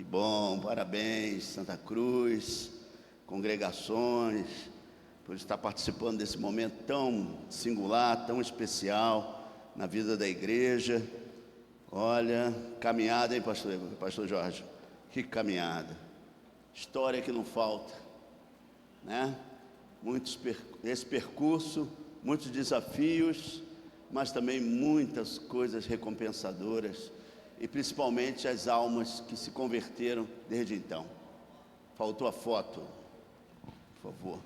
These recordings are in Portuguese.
Que bom, parabéns, Santa Cruz, congregações, por estar participando desse momento tão singular, tão especial na vida da igreja. Olha, caminhada, hein, pastor Jorge? Que caminhada, história que não falta, né? Esse percurso, muitos desafios, mas também muitas coisas recompensadoras, e principalmente as almas que se converteram desde então. Faltou a foto, por favor.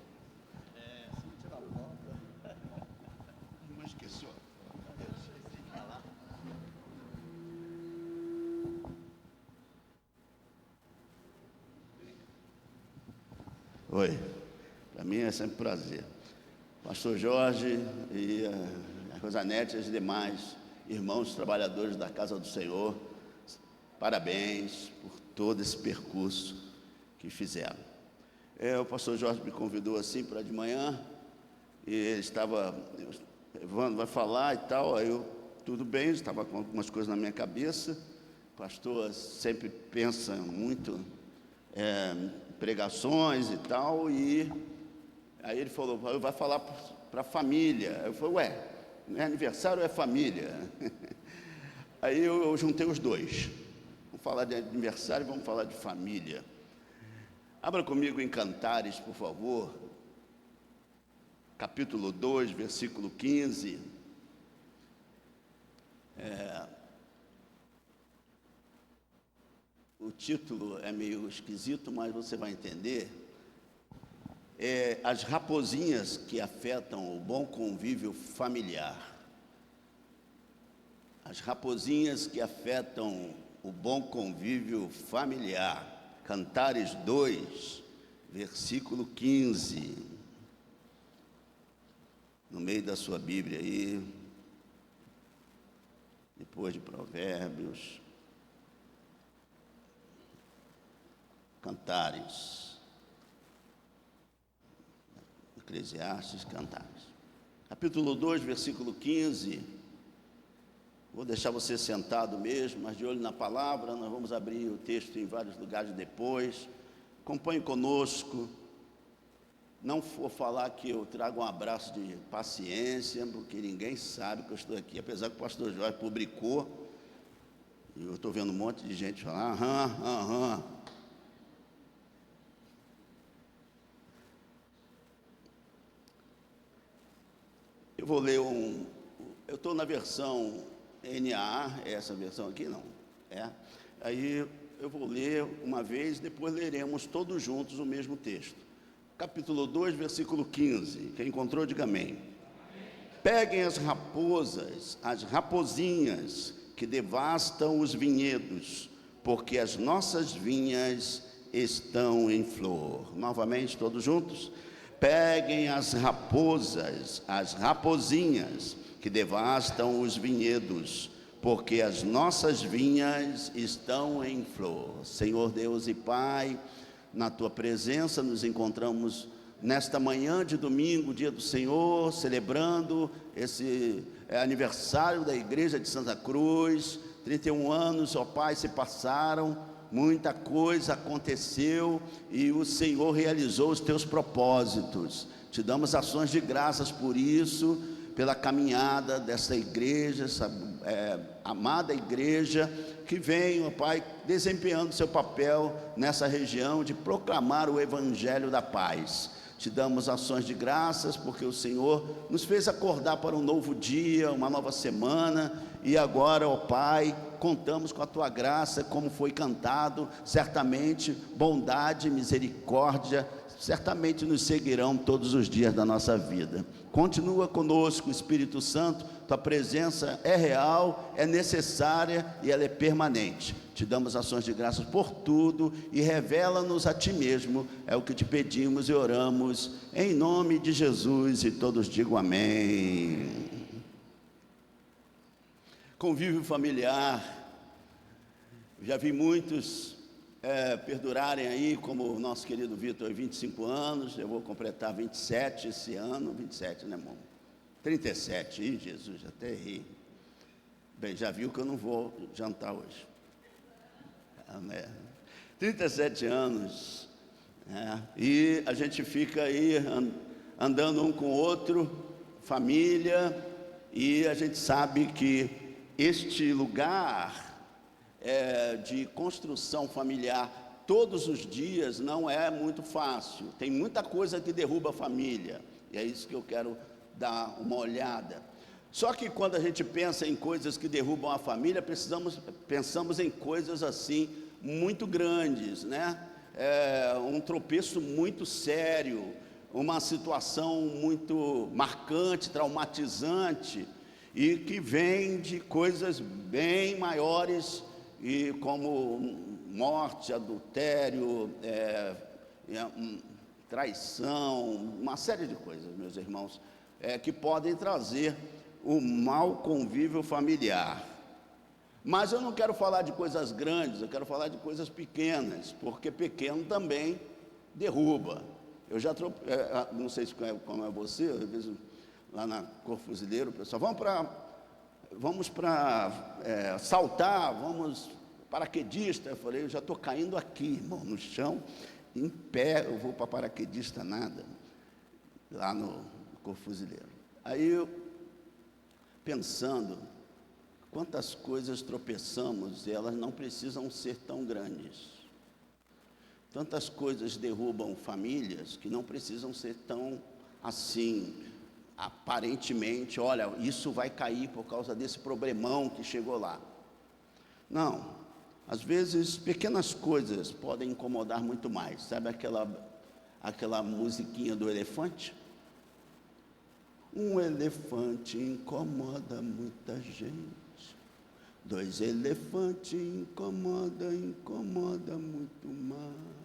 Não esqueceu. Oi, para mim é sempre um prazer. Pastor Jorge e a Rosanete e os demais irmãos trabalhadores da Casa do Senhor, parabéns por todo esse percurso que fizeram. O pastor Jorge me convidou assim para de manhã, e ele estava, Evandro vai falar e tal, aí eu, tudo bem, estava com algumas coisas na minha cabeça. O pastor sempre pensa muito pregações e tal, e aí ele falou, vai falar para a família. Eu falei, ué, não é aniversário, é família? Aí eu juntei os dois. Vamos falar de aniversário e vamos falar de família. Abra comigo em Cantares, por favor, capítulo 2, versículo 15. O título é meio esquisito, mas você vai entender. As raposinhas que afetam o bom convívio familiar. As raposinhas que afetam o bom convívio familiar. Cantares 2, versículo 15. No meio da sua Bíblia aí, depois de Provérbios. Cantares. Eclesiastes, Cantares. Capítulo 2, versículo 15. Vou deixar você sentado mesmo, mas de olho na palavra. Nós vamos abrir o texto em vários lugares depois. Acompanhe conosco. Não vou falar que eu trago um abraço de paciência, porque ninguém sabe que eu estou aqui. Apesar que o pastor Jorge publicou, e eu estou vendo um monte de gente falar, aham. Eu vou ler eu estou na versão NAA, é essa versão aqui? Não. Aí eu vou ler uma vez, depois leremos todos juntos o mesmo texto. Capítulo 2, versículo 15. Quem encontrou, diga amém. Peguem as raposas, as raposinhas que devastam os vinhedos, porque as nossas vinhas estão em flor. Novamente, todos juntos. Peguem as raposas, as raposinhas que devastam os vinhedos, porque as nossas vinhas estão em flor. Senhor Deus e Pai, na Tua presença nos encontramos nesta manhã de domingo, dia do Senhor, celebrando esse aniversário da Igreja de Santa Cruz. 31 anos, ó Pai, se passaram. Muita coisa aconteceu e o Senhor realizou os teus propósitos. Te damos ações de graças por isso, pela caminhada dessa igreja, essa amada igreja, que vem, ó Pai, desempenhando seu papel nessa região de proclamar o Evangelho da paz. Te damos ações de graças, porque o Senhor nos fez acordar para um novo dia, uma nova semana, e agora, ó Pai, contamos com a Tua graça, como foi cantado, certamente bondade e misericórdia, certamente nos seguirão todos os dias da nossa vida. Continua conosco, Espírito Santo, Tua presença é real, é necessária e ela é permanente. Te damos ações de graças por tudo e revela-nos a Ti mesmo, é o que te pedimos e oramos, em nome de Jesus, e todos digam amém. Convívio familiar, já vi muitos perdurarem aí, como o nosso querido Vitor, 25 anos, eu vou completar 27 esse ano, 27, né, irmão? 37, ih, Jesus, até errei. Bem, já viu que eu não vou jantar hoje. 37 anos, e a gente fica aí andando um com o outro, família, e a gente sabe que este lugar de construção familiar todos os dias não é muito fácil, tem muita coisa que derruba a família, e é isso que eu quero dar uma olhada. Só que quando a gente pensa em coisas que derrubam a família, pensamos em coisas assim muito grandes, né? Um tropeço muito sério, uma situação muito marcante, traumatizante, e que vem de coisas bem maiores, e como morte, adultério, traição, uma série de coisas, meus irmãos, que podem trazer o mau convívio familiar. Mas eu não quero falar de coisas grandes, eu quero falar de coisas pequenas, porque pequeno também derruba. Eu já não sei como é você, às vezes lá na Cor Fuzileiro, o pessoal, vamos para saltar, vamos paraquedista. Eu falei, eu já estou caindo aqui, irmão, no chão, em pé, eu vou para paraquedista nada, lá no Cor Fuzileiro. Aí eu, pensando, quantas coisas tropeçamos e elas não precisam ser tão grandes. Tantas coisas derrubam famílias que não precisam ser tão assim, aparentemente, olha, isso vai cair por causa desse problemão que chegou lá. Não, às vezes pequenas coisas podem incomodar muito mais. Sabe aquela musiquinha do elefante? Um elefante incomoda muita gente. 2 elefantes incomoda muito mais.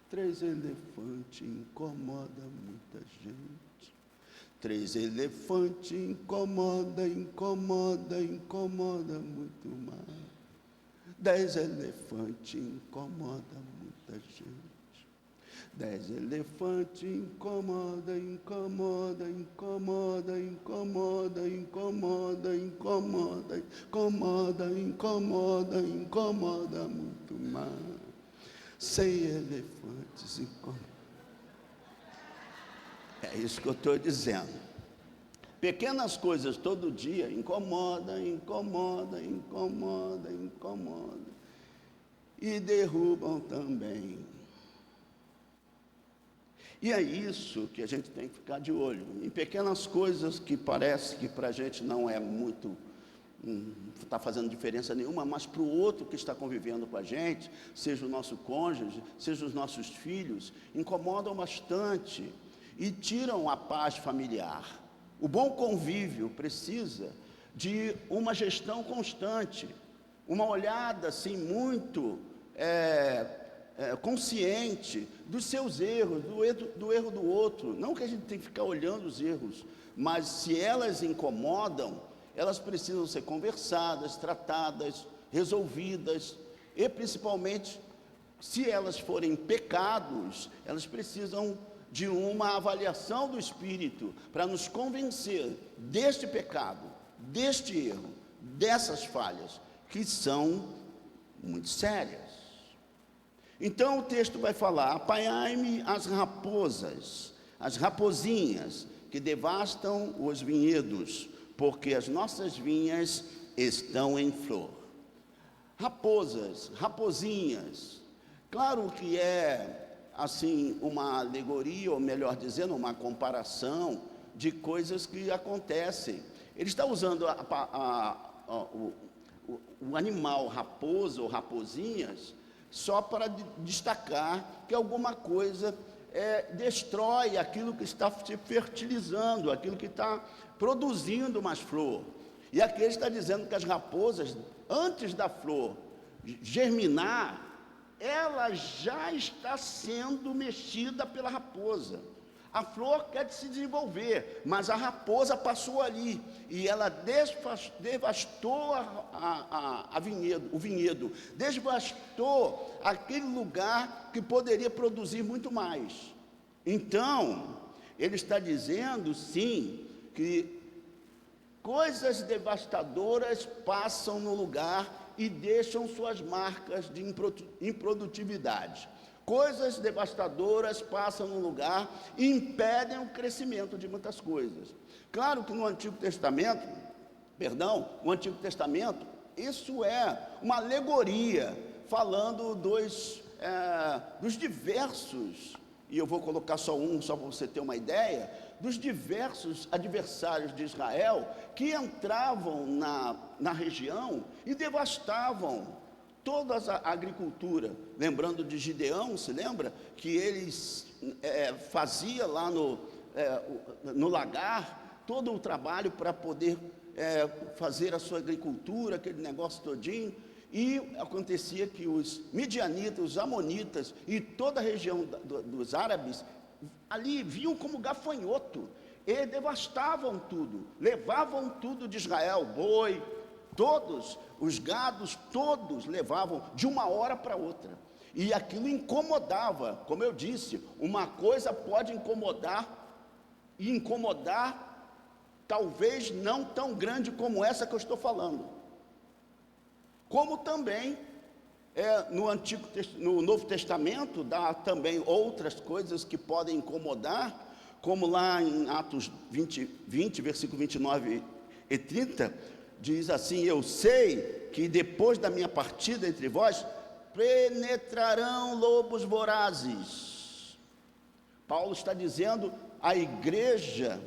3 elefantes incomoda muita gente. 3 elefantes incomoda muito mais. 10 elefantes incomoda muita gente. 10 elefantes incomoda muito mais. 100 elefantes incomoda. É isso que eu estou dizendo. Pequenas coisas todo dia incomoda e derrubam também. E é isso que a gente tem que ficar de olho, em pequenas coisas que parece que para a gente não é muito, está fazendo diferença nenhuma, mas para o outro que está convivendo com a gente, seja o nosso cônjuge, seja os nossos filhos, incomodam bastante e tiram a paz familiar. O bom convívio precisa de uma gestão constante, uma olhada assim muito consciente dos seus erros, do erro do outro. Não que a gente tem que ficar olhando os erros, mas se elas incomodam, elas precisam ser conversadas, tratadas, resolvidas, e principalmente, se elas forem pecados, elas precisam de uma avaliação do Espírito para nos convencer deste pecado, deste erro, dessas falhas, que são muito sérias. Então o texto vai falar: apanhai-me as raposas, as rapozinhas que devastam os vinhedos, porque as nossas vinhas estão em flor. Raposas, rapozinhas, claro que assim uma alegoria, ou melhor dizendo, uma comparação de coisas que acontecem. Ele está usando o animal raposa ou rapozinhas só para destacar que alguma coisa destrói aquilo que está se fertilizando, aquilo que está produzindo mais flor. E aqui ele está dizendo que as raposas, antes da flor germinar, ela já está sendo mexida pela raposa. A flor quer se desenvolver, mas a raposa passou ali e ela devastou o vinhedo, devastou aquele lugar que poderia produzir muito mais. Então, ele está dizendo, sim, que coisas devastadoras passam no lugar e deixam suas marcas de improdutividade. Coisas devastadoras passam no lugar e impedem o crescimento de muitas coisas. Claro que no Antigo Testamento, isso é uma alegoria, falando dos diversos, e eu vou colocar só para você ter uma ideia, dos diversos adversários de Israel que entravam na região e devastavam toda a agricultura. Lembrando de Gideão, se lembra? Que eles fazia lá no lagar todo o trabalho para poder fazer a sua agricultura, aquele negócio todinho, e acontecia que os midianitas, os amonitas e toda a região dos árabes, ali viam como gafanhoto, e devastavam tudo, levavam tudo de Israel, boi, todos, os gados, todos levavam de uma hora para outra, e aquilo incomodava. Como eu disse, uma coisa pode incomodar, talvez não tão grande como essa que eu estou falando, como também no Novo Testamento dá também outras coisas que podem incomodar, como lá em Atos 20, versículo 29 e 30, diz assim: eu sei que depois da minha partida entre vós, penetrarão lobos vorazes. Paulo está dizendo à igreja,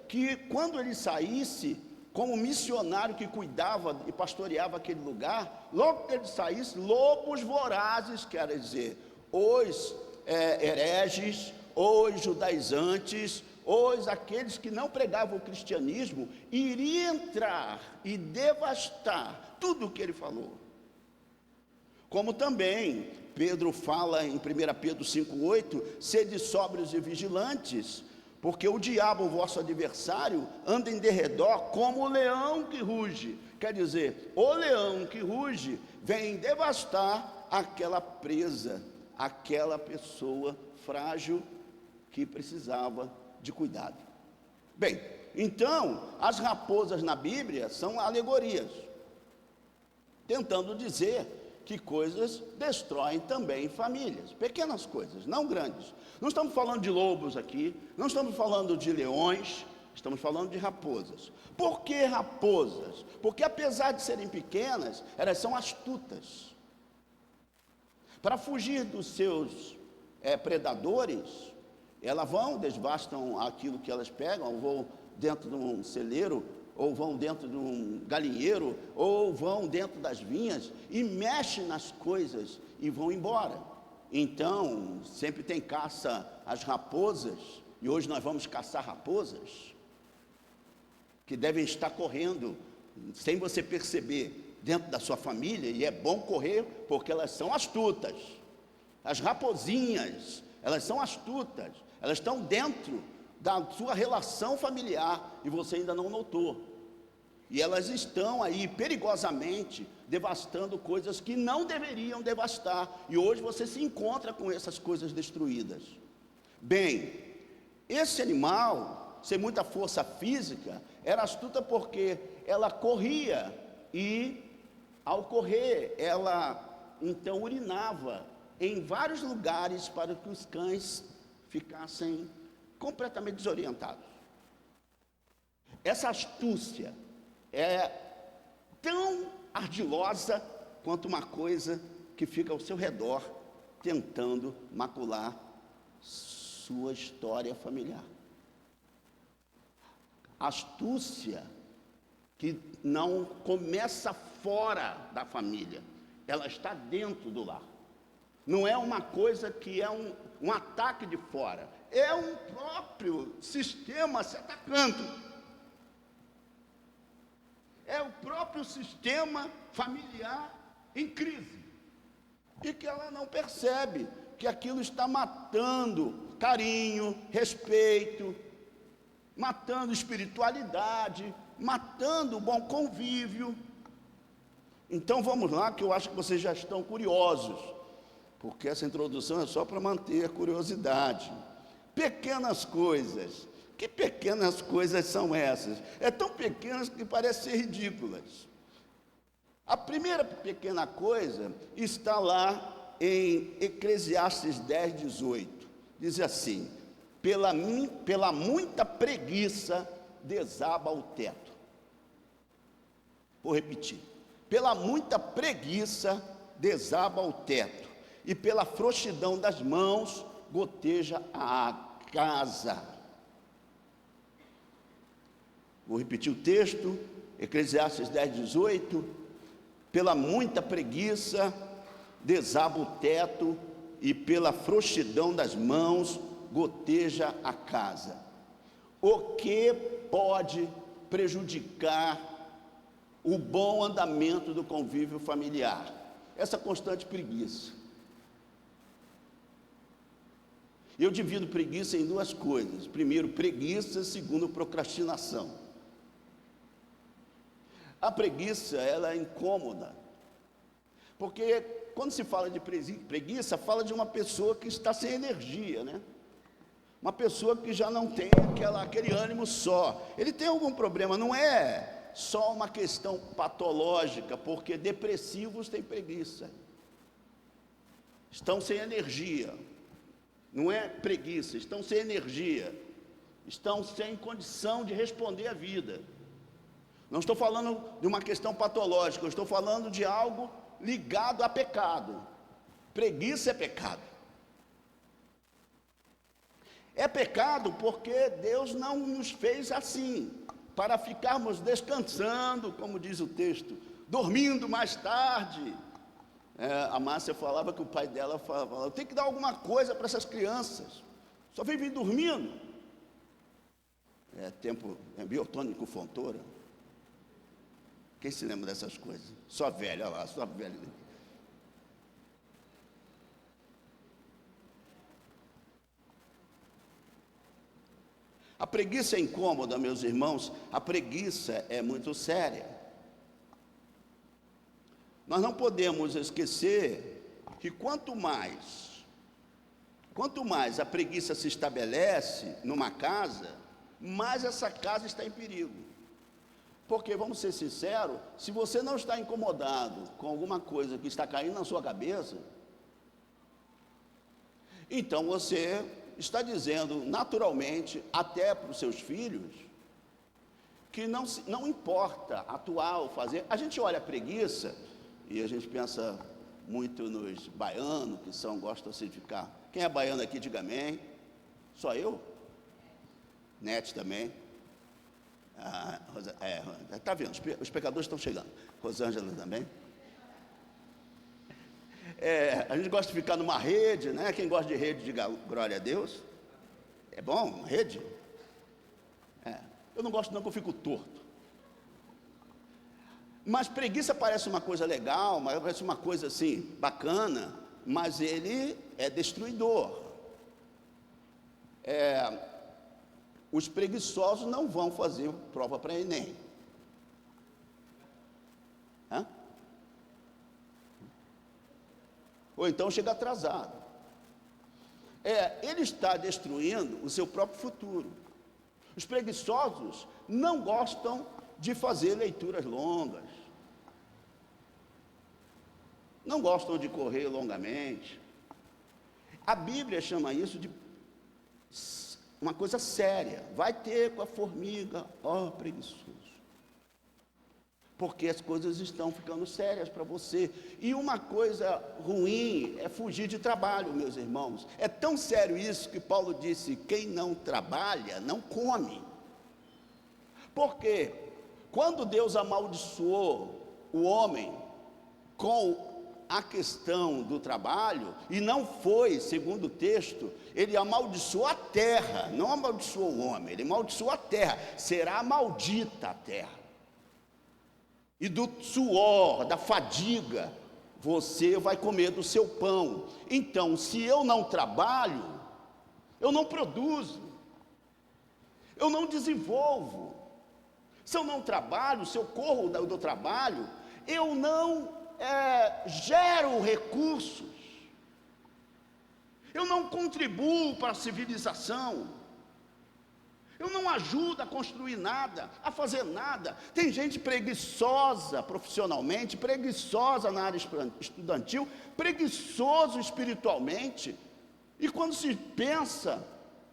que quando ele saísse, como missionário que cuidava e pastoreava aquele lugar, logo que ele saísse, lobos vorazes, quer dizer, os hereges, os judaizantes, os aqueles que não pregavam o cristianismo, iriam entrar e devastar tudo o que ele falou. Como também Pedro fala em 1 Pedro 5,8, sede sóbrios e vigilantes, porque o diabo, o vosso adversário, anda em derredor como o leão que ruge. Quer dizer, o leão que ruge vem devastar aquela presa, aquela pessoa frágil que precisava de cuidado. Bem, então, as raposas na Bíblia são alegorias, tentando dizer que coisas destroem também famílias, pequenas coisas, não grandes. Não estamos falando de lobos aqui, não estamos falando de leões, estamos falando de raposas. Por que raposas? Porque apesar de serem pequenas, elas são astutas. Para fugir dos seus predadores, elas devastam aquilo que elas pegam, vão dentro de um celeiro, ou vão dentro de um galinheiro, ou vão dentro das vinhas, e mexem nas coisas, e vão embora. Então, sempre tem caça às raposas, e hoje nós vamos caçar raposas, que devem estar correndo, sem você perceber, dentro da sua família, e é bom correr, porque elas são astutas. As raposinhas, elas são astutas, elas estão dentro da sua relação familiar, e você ainda não notou, e elas estão aí perigosamente devastando coisas que não deveriam devastar, e hoje você se encontra com essas coisas destruídas. Bem, esse animal, sem muita força física, era astuta porque ela corria, e ao correr, ela então urinava em vários lugares para que os cães ficassem completamente desorientados. Essa astúcia é tão ardilosa quanto uma coisa que fica ao seu redor tentando macular sua história familiar. Astúcia que não começa fora da família, ela está dentro do lar. Não é uma coisa que é um ataque de fora, é um próprio sistema se atacando. É o próprio sistema familiar em crise, e que ela não percebe que aquilo está matando carinho, respeito, matando espiritualidade, matando o bom convívio. Então vamos lá, que eu acho que vocês já estão curiosos, porque essa introdução é só para manter a curiosidade. Pequenas coisas Que pequenas coisas são essas? É tão pequenas que parecem ser ridículas. A primeira pequena coisa está lá em Eclesiastes 10, 18. Diz assim: pela muita preguiça desaba o teto. Vou repetir: pela muita preguiça desaba o teto, e pela frouxidão das mãos goteja a casa. Vou repetir o texto, Eclesiastes 10, 18. Pela muita preguiça desaba o teto, e pela frouxidão das mãos goteja a casa. O que pode prejudicar o bom andamento do convívio familiar? Essa constante preguiça. Eu divido preguiça em duas coisas: primeiro, preguiça; segundo, procrastinação. A preguiça, ela é incômoda, porque quando se fala de preguiça, fala de uma pessoa que está sem energia, né? Uma pessoa que já não tem aquele ânimo só. Ele tem algum problema, não é só uma questão patológica, porque depressivos têm preguiça, estão sem energia. Não é preguiça, estão sem energia, estão sem condição de responder à vida. Não estou falando de uma questão patológica, eu estou falando de algo ligado a pecado. Preguiça é pecado. É pecado porque Deus não nos fez assim, para ficarmos descansando, como diz o texto, dormindo mais tarde. A Márcia falava que o pai dela falava: tem que dar alguma coisa para essas crianças, só vivem dormindo. É Biotônico Fontoura. Quem se lembra dessas coisas? Só velho, olha lá, só velho. A preguiça é incômoda, meus irmãos. A preguiça é muito séria. Nós não podemos esquecer que quanto mais a preguiça se estabelece numa casa, mais essa casa está em perigo. Porque, vamos ser sinceros, se você não está incomodado com alguma coisa que está caindo na sua cabeça, então você está dizendo naturalmente, até para os seus filhos, que não importa atuar ou fazer. A gente olha a preguiça e a gente pensa muito nos baianos, que gostam assim de ficar. Quem é baiano aqui, diga amém. Só eu? Nete também. Está vendo, os pecadores estão chegando. Rosângela também. A gente gosta de ficar numa rede, né? Quem gosta de rede, diga glória a Deus. É bom, rede? Eu não gosto não, que eu fico torto. Mas preguiça parece uma coisa legal, parece uma coisa assim, bacana, mas ele é destruidor. Os preguiçosos não vão fazer prova para Enem. Ou então chega atrasado. Ele está destruindo o seu próprio futuro. Os preguiçosos não gostam de fazer leituras longas, não gostam de correr longamente. A Bíblia chama isso de uma coisa séria. Vai ter com a formiga, ó preguiçoso. Porque as coisas estão ficando sérias para você. E uma coisa ruim é fugir de trabalho, meus irmãos. É tão sério isso que Paulo disse: quem não trabalha, não come. Porque quando Deus amaldiçoou o homem com a questão do trabalho, e não foi, segundo o texto, ele amaldiçoou a terra, não amaldiçoou o homem, ele amaldiçoou a terra. Será maldita a terra. E do suor, da fadiga, você vai comer do seu pão. Então, se eu não trabalho, eu não produzo, eu não desenvolvo. Se eu não trabalho, se eu corro do trabalho, eu não gero recursos, eu não contribuo para a civilização. Eu não ajudo a construir nada, a fazer nada. Tem gente preguiçosa profissionalmente, preguiçosa na área estudantil, preguiçoso espiritualmente. E quando se pensa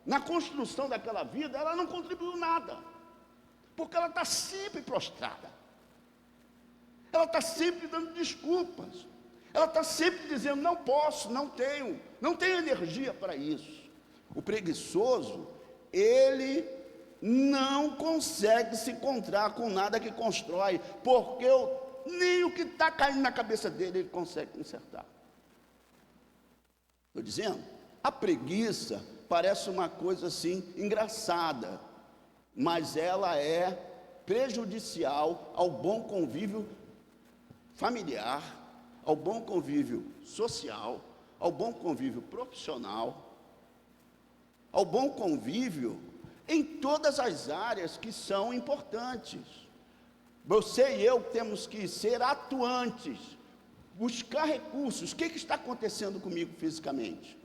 na construção daquela vida, ela não contribuiu nada, porque ela está sempre prostrada, ela está sempre dando desculpas, ela está sempre dizendo: não posso, não tenho energia para isso. O preguiçoso, ele não consegue se encontrar com nada que constrói, porque nem o que está caindo na cabeça dele ele consegue consertar. Estou dizendo, a preguiça parece uma coisa assim engraçada, mas ela é prejudicial ao bom convívio familiar, ao bom convívio social, ao bom convívio profissional, ao bom convívio em todas as áreas que são importantes. Você e eu temos que ser atuantes, buscar recursos. O que está acontecendo comigo fisicamente?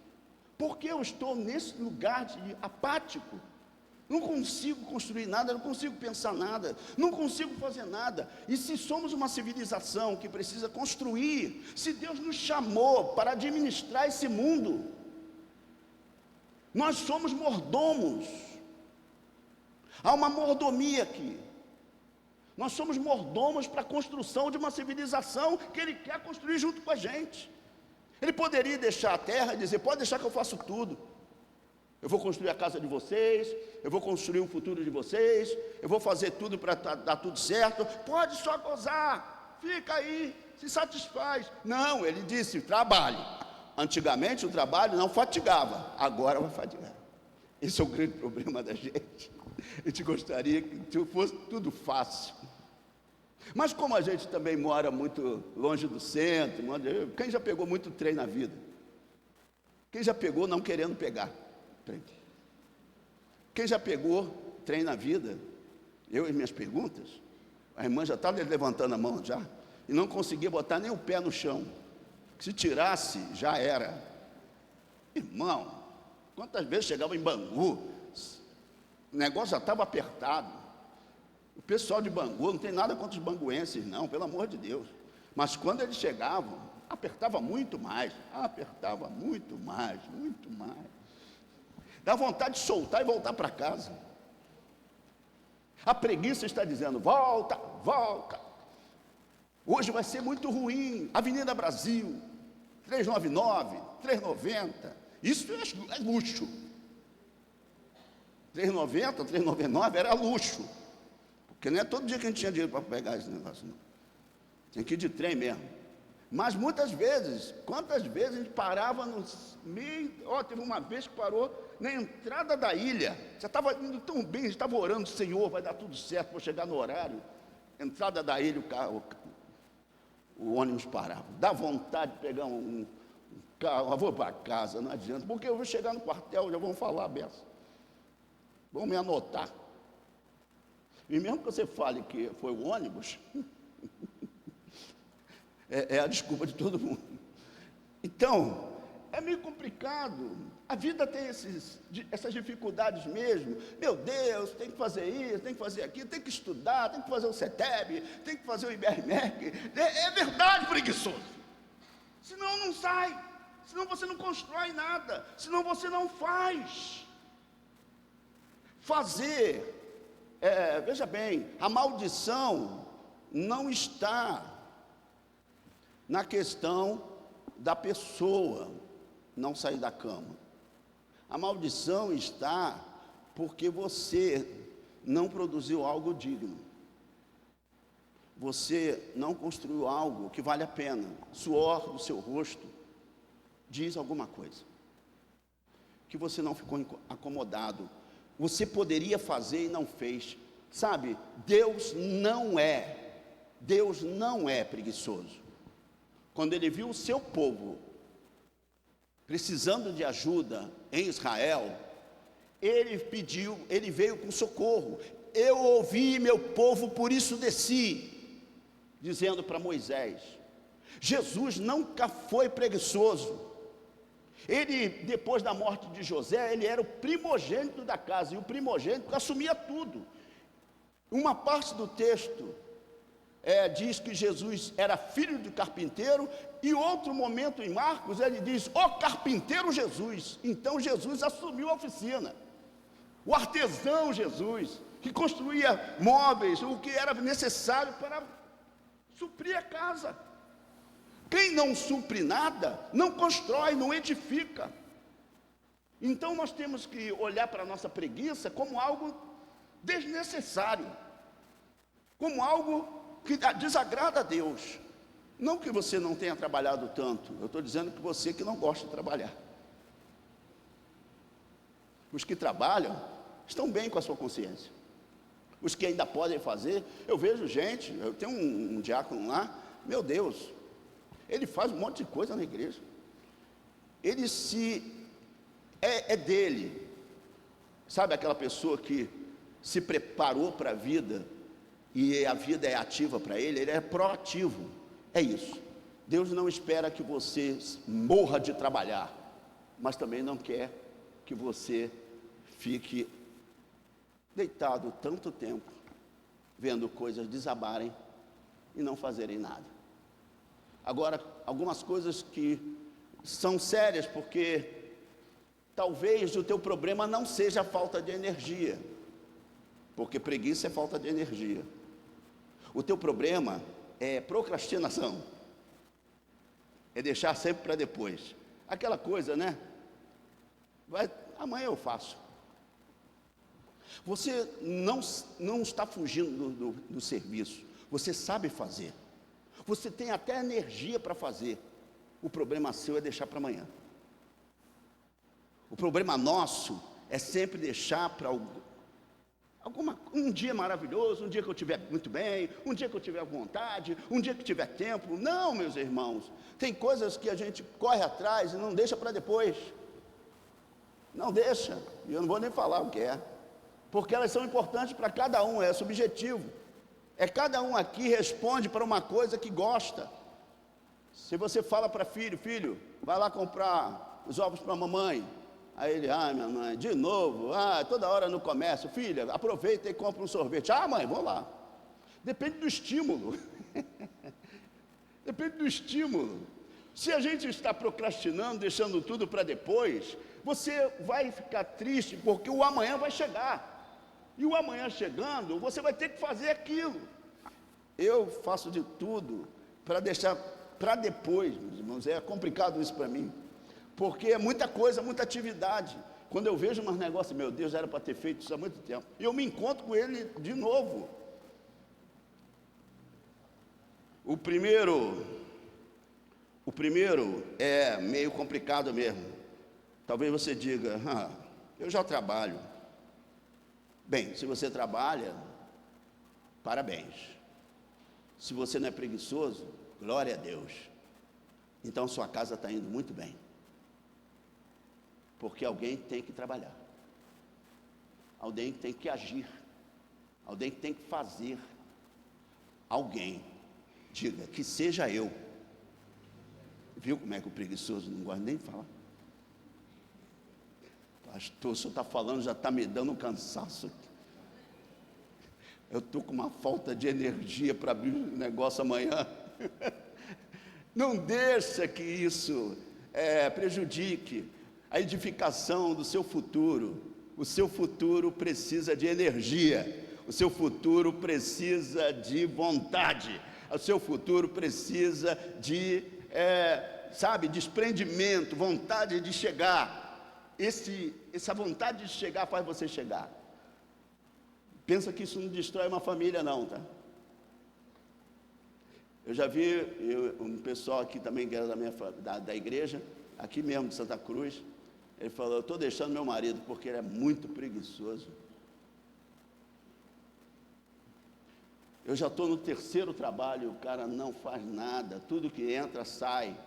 Porque eu estou nesse lugar de apático, não consigo construir nada, não consigo pensar nada, não consigo fazer nada. E se somos uma civilização que precisa construir, se Deus nos chamou para administrar esse mundo, nós somos mordomos. Há uma mordomia aqui. Nós somos mordomos para a construção de uma civilização que Ele quer construir junto com a gente. Ele poderia deixar a terra e dizer: pode deixar que eu faço tudo. Eu vou construir a casa de vocês, eu vou construir o futuro de vocês, eu vou fazer tudo para dar tudo certo. Pode só gozar, fica aí, se satisfaz. Não, Ele disse: trabalhe. Antigamente o trabalho não fatigava, agora vai fatigar. Esse é o grande problema da gente. A gente gostaria que fosse tudo fácil. Mas como a gente também mora muito longe do centro, quem já pegou muito trem na vida? Quem já pegou não querendo pegar trem? Quem já pegou trem na vida? Eu e minhas perguntas, a irmã já estava levantando a mão já, e não conseguia botar nem o pé no chão. Se tirasse, já era. Irmão, quantas vezes chegava em Bangu, o negócio já estava apertado. O pessoal de Bangu, não tem nada contra os banguenses não, pelo amor de Deus. Mas quando eles chegavam, apertava muito mais. Dá vontade de soltar e voltar para casa. A preguiça está dizendo: volta. Hoje vai ser muito ruim. Avenida Brasil, 399, 390. Isso é luxo. 390, 399 era luxo. Porque não é todo dia que a gente tinha dinheiro para pegar esse negócio, não. Tinha que ir de trem mesmo. Mas muitas vezes, quantas vezes a gente parava no meio. Teve uma vez que parou na entrada da ilha. Já estava indo tão bem, a gente estava orando: Senhor, vai dar tudo certo, vou chegar no horário. Entrada da ilha, o ônibus parava. Dá vontade de pegar um carro, vou para casa, não adianta, porque eu vou chegar no quartel, já vão falar a beça. Vão me anotar. E mesmo que você fale que foi o ônibus, é a desculpa de todo mundo. Então, é meio complicado. A vida tem essas dificuldades mesmo. Meu Deus, tem que fazer isso, tem que fazer aquilo, tem que estudar, tem que fazer o CETEB, tem que fazer o IBRMEC. É verdade, preguiçoso. Senão não sai, senão você não constrói nada, senão você não faz. Veja bem, a maldição não está na questão da pessoa não sair da cama. A maldição está porque você não produziu algo digno. Você não construiu algo que vale a pena. O suor do seu rosto diz alguma coisa. Que você não ficou acomodado. Você poderia fazer e não fez. Sabe, Deus não é preguiçoso. Quando Ele viu o seu povo precisando de ajuda em Israel, Ele veio com socorro. Eu ouvi meu povo, por isso desci, dizendo para Moisés. Jesus nunca foi preguiçoso. Ele, depois da morte de José, ele era o primogênito da casa, e o primogênito assumia tudo. Uma parte do texto diz que Jesus era filho de carpinteiro, e outro momento em Marcos, ele diz, o carpinteiro Jesus. Então Jesus assumiu a oficina, o artesão Jesus, que construía móveis, o que era necessário para suprir a casa. Quem não supre nada, não constrói, não edifica. Então nós temos que olhar para a nossa preguiça como algo desnecessário, como algo que desagrada a Deus. Não que você não tenha trabalhado tanto, eu estou dizendo que você que não gosta de trabalhar. Os que trabalham estão bem com a sua consciência. Os que ainda podem fazer, eu vejo gente, eu tenho um diácono lá, meu Deus, ele faz um monte de coisa na igreja. Ele é dele. Sabe aquela pessoa que se preparou para a vida, e a vida é ativa para ele é proativo. É isso. Deus não espera que você morra de trabalhar, mas também não quer que você fique deitado tanto tempo, vendo coisas desabarem e não fazerem nada. Agora, algumas coisas que são sérias, porque talvez o teu problema não seja a falta de energia, porque preguiça é falta de energia. O teu problema é procrastinação, é deixar sempre para depois. Aquela coisa, né? Amanhã eu faço. Você não está fugindo do serviço, você sabe fazer. Você tem até energia para fazer. O problema seu é deixar para amanhã. O problema nosso é sempre deixar para um dia maravilhoso, um dia que eu estiver muito bem, um dia que eu tiver vontade, um dia que tiver tempo. Não, meus irmãos, tem coisas que a gente corre atrás e não deixa para depois. Não deixa, e eu não vou nem falar o que é, porque elas são importantes para cada um, é subjetivo. Cada um aqui responde para uma coisa que gosta. Se você fala para filho, vai lá comprar os ovos para a mamãe. Aí ele, minha mãe, de novo, toda hora no comércio. Filha, aproveita e compra um sorvete. Mãe, vou lá. Depende do estímulo. Depende do estímulo. Se a gente está procrastinando, deixando tudo para depois, você vai ficar triste, porque o amanhã vai chegar. E o amanhã chegando, você vai ter que fazer aquilo. Eu faço de tudo para deixar para depois, meus irmãos. É complicado isso para mim, porque é muita coisa, muita atividade. Quando eu vejo uns negócios, meu Deus, era para ter feito isso há muito tempo, e eu me encontro com ele de novo. O primeiro é meio complicado mesmo. Talvez você diga, eu já trabalho. Bem, se você trabalha, parabéns. Se você não é preguiçoso, glória a Deus. Então sua casa está indo muito bem, porque alguém tem que trabalhar, alguém tem que agir, alguém tem que fazer. Alguém, diga, que seja eu. Viu como é que o preguiçoso não gosta nem de falar? Pastor, o senhor está falando, já está me dando um cansaço. Eu estou com uma falta de energia para abrir o negócio amanhã. Não deixa que isso prejudique a edificação do seu futuro. O seu futuro precisa de energia. O seu futuro precisa de vontade. O seu futuro precisa de, desprendimento, vontade de chegar. Essa vontade de chegar faz você chegar. Pensa que isso não destrói uma família não, tá? Eu já vi um pessoal aqui também que era da igreja, aqui mesmo de Santa Cruz, ele falou, eu estou deixando meu marido porque ele é muito preguiçoso. Eu já estou no 3º trabalho, o cara não faz nada, tudo que entra, sai.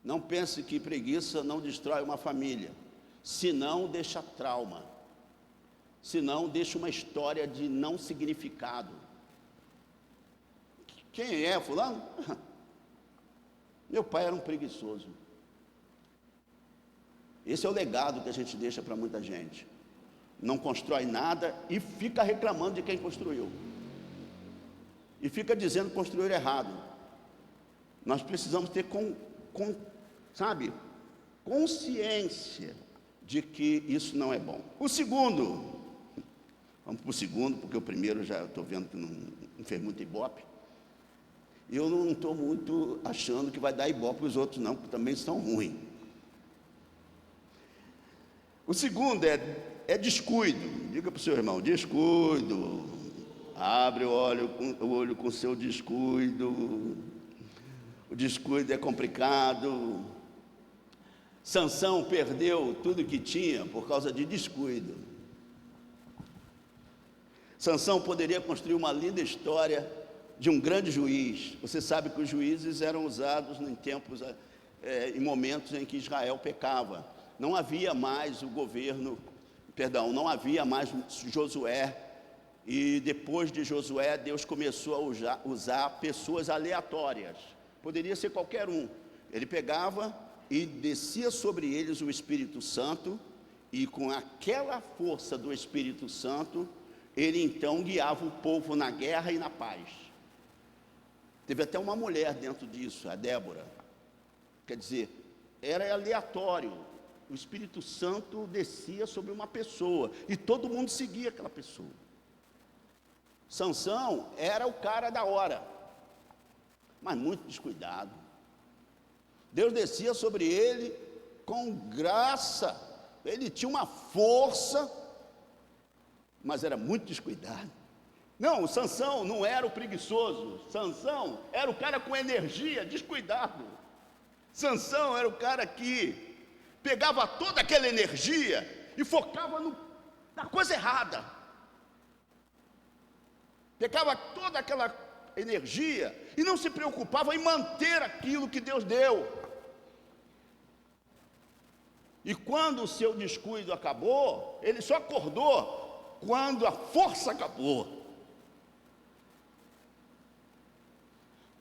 Não pense que preguiça não destrói uma família, senão deixa trauma, senão deixa uma história de não significado. Quem é fulano? Meu pai era um preguiçoso. Esse é o legado que a gente deixa para muita gente. Não constrói nada e fica reclamando de quem construiu. E fica dizendo que construíram errado. Nós precisamos ter consciência de que isso não é bom. O segundo, vamos para o segundo, porque o primeiro já estou vendo que não fez muito ibope. E eu não estou muito achando que vai dar ibope para os outros não, porque também são ruins. O segundo é descuido. Diga para o seu irmão, descuido. Abre o olho com o seu descuido. O descuido é complicado. Sansão perdeu tudo que tinha por causa de descuido. Sansão poderia construir uma linda história de um grande juiz. Você sabe que os juízes eram usados em tempos, em momentos em que Israel pecava. Não havia mais não havia mais Josué. E depois de Josué, Deus começou a usar pessoas aleatórias. Poderia ser qualquer um. Ele pegava e descia sobre eles o Espírito Santo, e com aquela força do Espírito Santo, ele então guiava o povo na guerra e na paz. Teve até uma mulher dentro disso, a Débora. Quer dizer, era aleatório. O Espírito Santo descia sobre uma pessoa e todo mundo seguia aquela pessoa. Sansão era o cara da hora, mas muito descuidado. Deus descia sobre ele com graça. Ele tinha uma força, mas era muito descuidado. Não, o Sansão não era o preguiçoso. Sansão era o cara com energia, descuidado. Sansão era o cara que pegava toda aquela energia e focava na coisa errada. Pegava toda aquela energia e não se preocupava em manter aquilo que Deus deu. E quando o seu descuido acabou, ele só acordou quando a força acabou.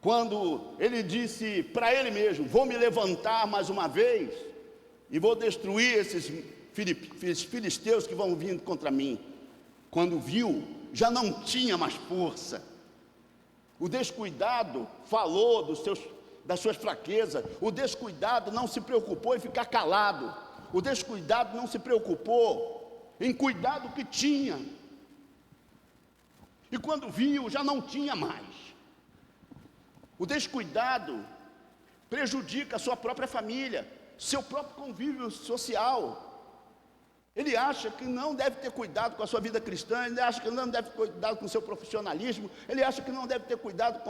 Quando ele disse para ele mesmo: vou me levantar mais uma vez e vou destruir esses filisteus que vão vir contra mim. Quando viu, já não tinha mais força. O descuidado falou das suas fraquezas. O descuidado não se preocupou em ficar calado. O descuidado não se preocupou em cuidar do que tinha. E quando viu, já não tinha mais. O descuidado prejudica a sua própria família, seu próprio convívio social. Ele acha que não deve ter cuidado com a sua vida cristã, ele acha que não deve ter cuidado com o seu profissionalismo, ele acha que não deve ter cuidado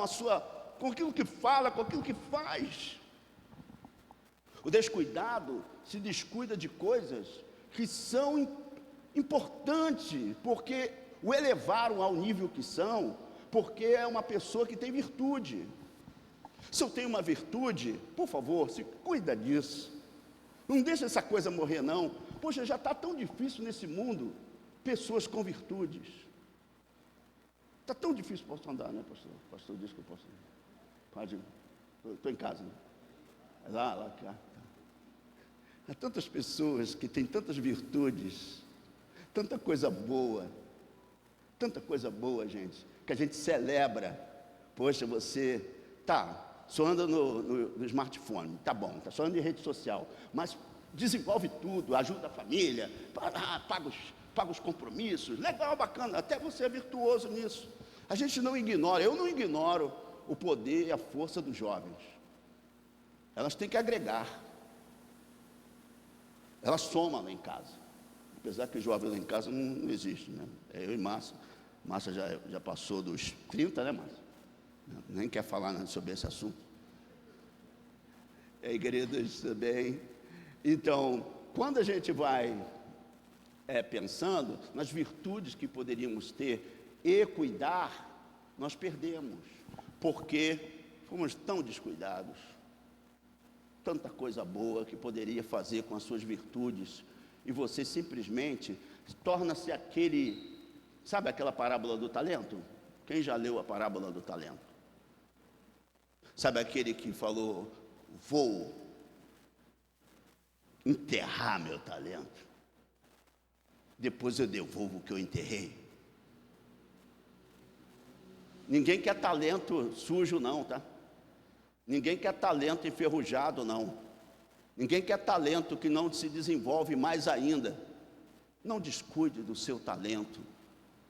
com aquilo que fala, com aquilo que faz. O descuidado se descuida de coisas que são importantes, porque o elevaram ao nível que são, porque é uma pessoa que tem virtude. Se eu tenho uma virtude, por favor, se cuida disso. Não deixa essa coisa morrer não. Poxa, já está tão difícil nesse mundo, pessoas com virtudes. Está tão difícil, posso andar, né, pastor? O pastor disse que eu posso andar. Pode, estou em casa, né? Lá, cá. Há tantas pessoas que têm tantas virtudes, tanta coisa boa, gente, que a gente celebra. Poxa, você, só anda no smartphone, tá bom, só anda em rede social, mas desenvolve tudo, ajuda a família, paga os compromissos, legal, bacana, até você é virtuoso nisso. A gente não ignora, eu não ignoro o poder e a força dos jovens. Elas têm que agregar, elas somam lá em casa, apesar que jovem lá em casa não existe, né? É eu e Márcia. Márcia já passou dos 30, né, Márcia? Nem quer falar sobre esse assunto. Igrejas também. Então, quando a gente vai pensando nas virtudes que poderíamos ter e cuidar, nós perdemos, porque fomos tão descuidados. Tanta coisa boa que poderia fazer com as suas virtudes, e você simplesmente torna-se sabe aquela parábola do talento? Quem já leu a parábola do talento? Sabe aquele que falou, vou enterrar meu talento, depois eu devolvo o que eu enterrei. Ninguém quer talento sujo não, tá? Ninguém quer talento enferrujado não. Ninguém quer talento que não se desenvolve mais ainda. Não descuide do seu talento,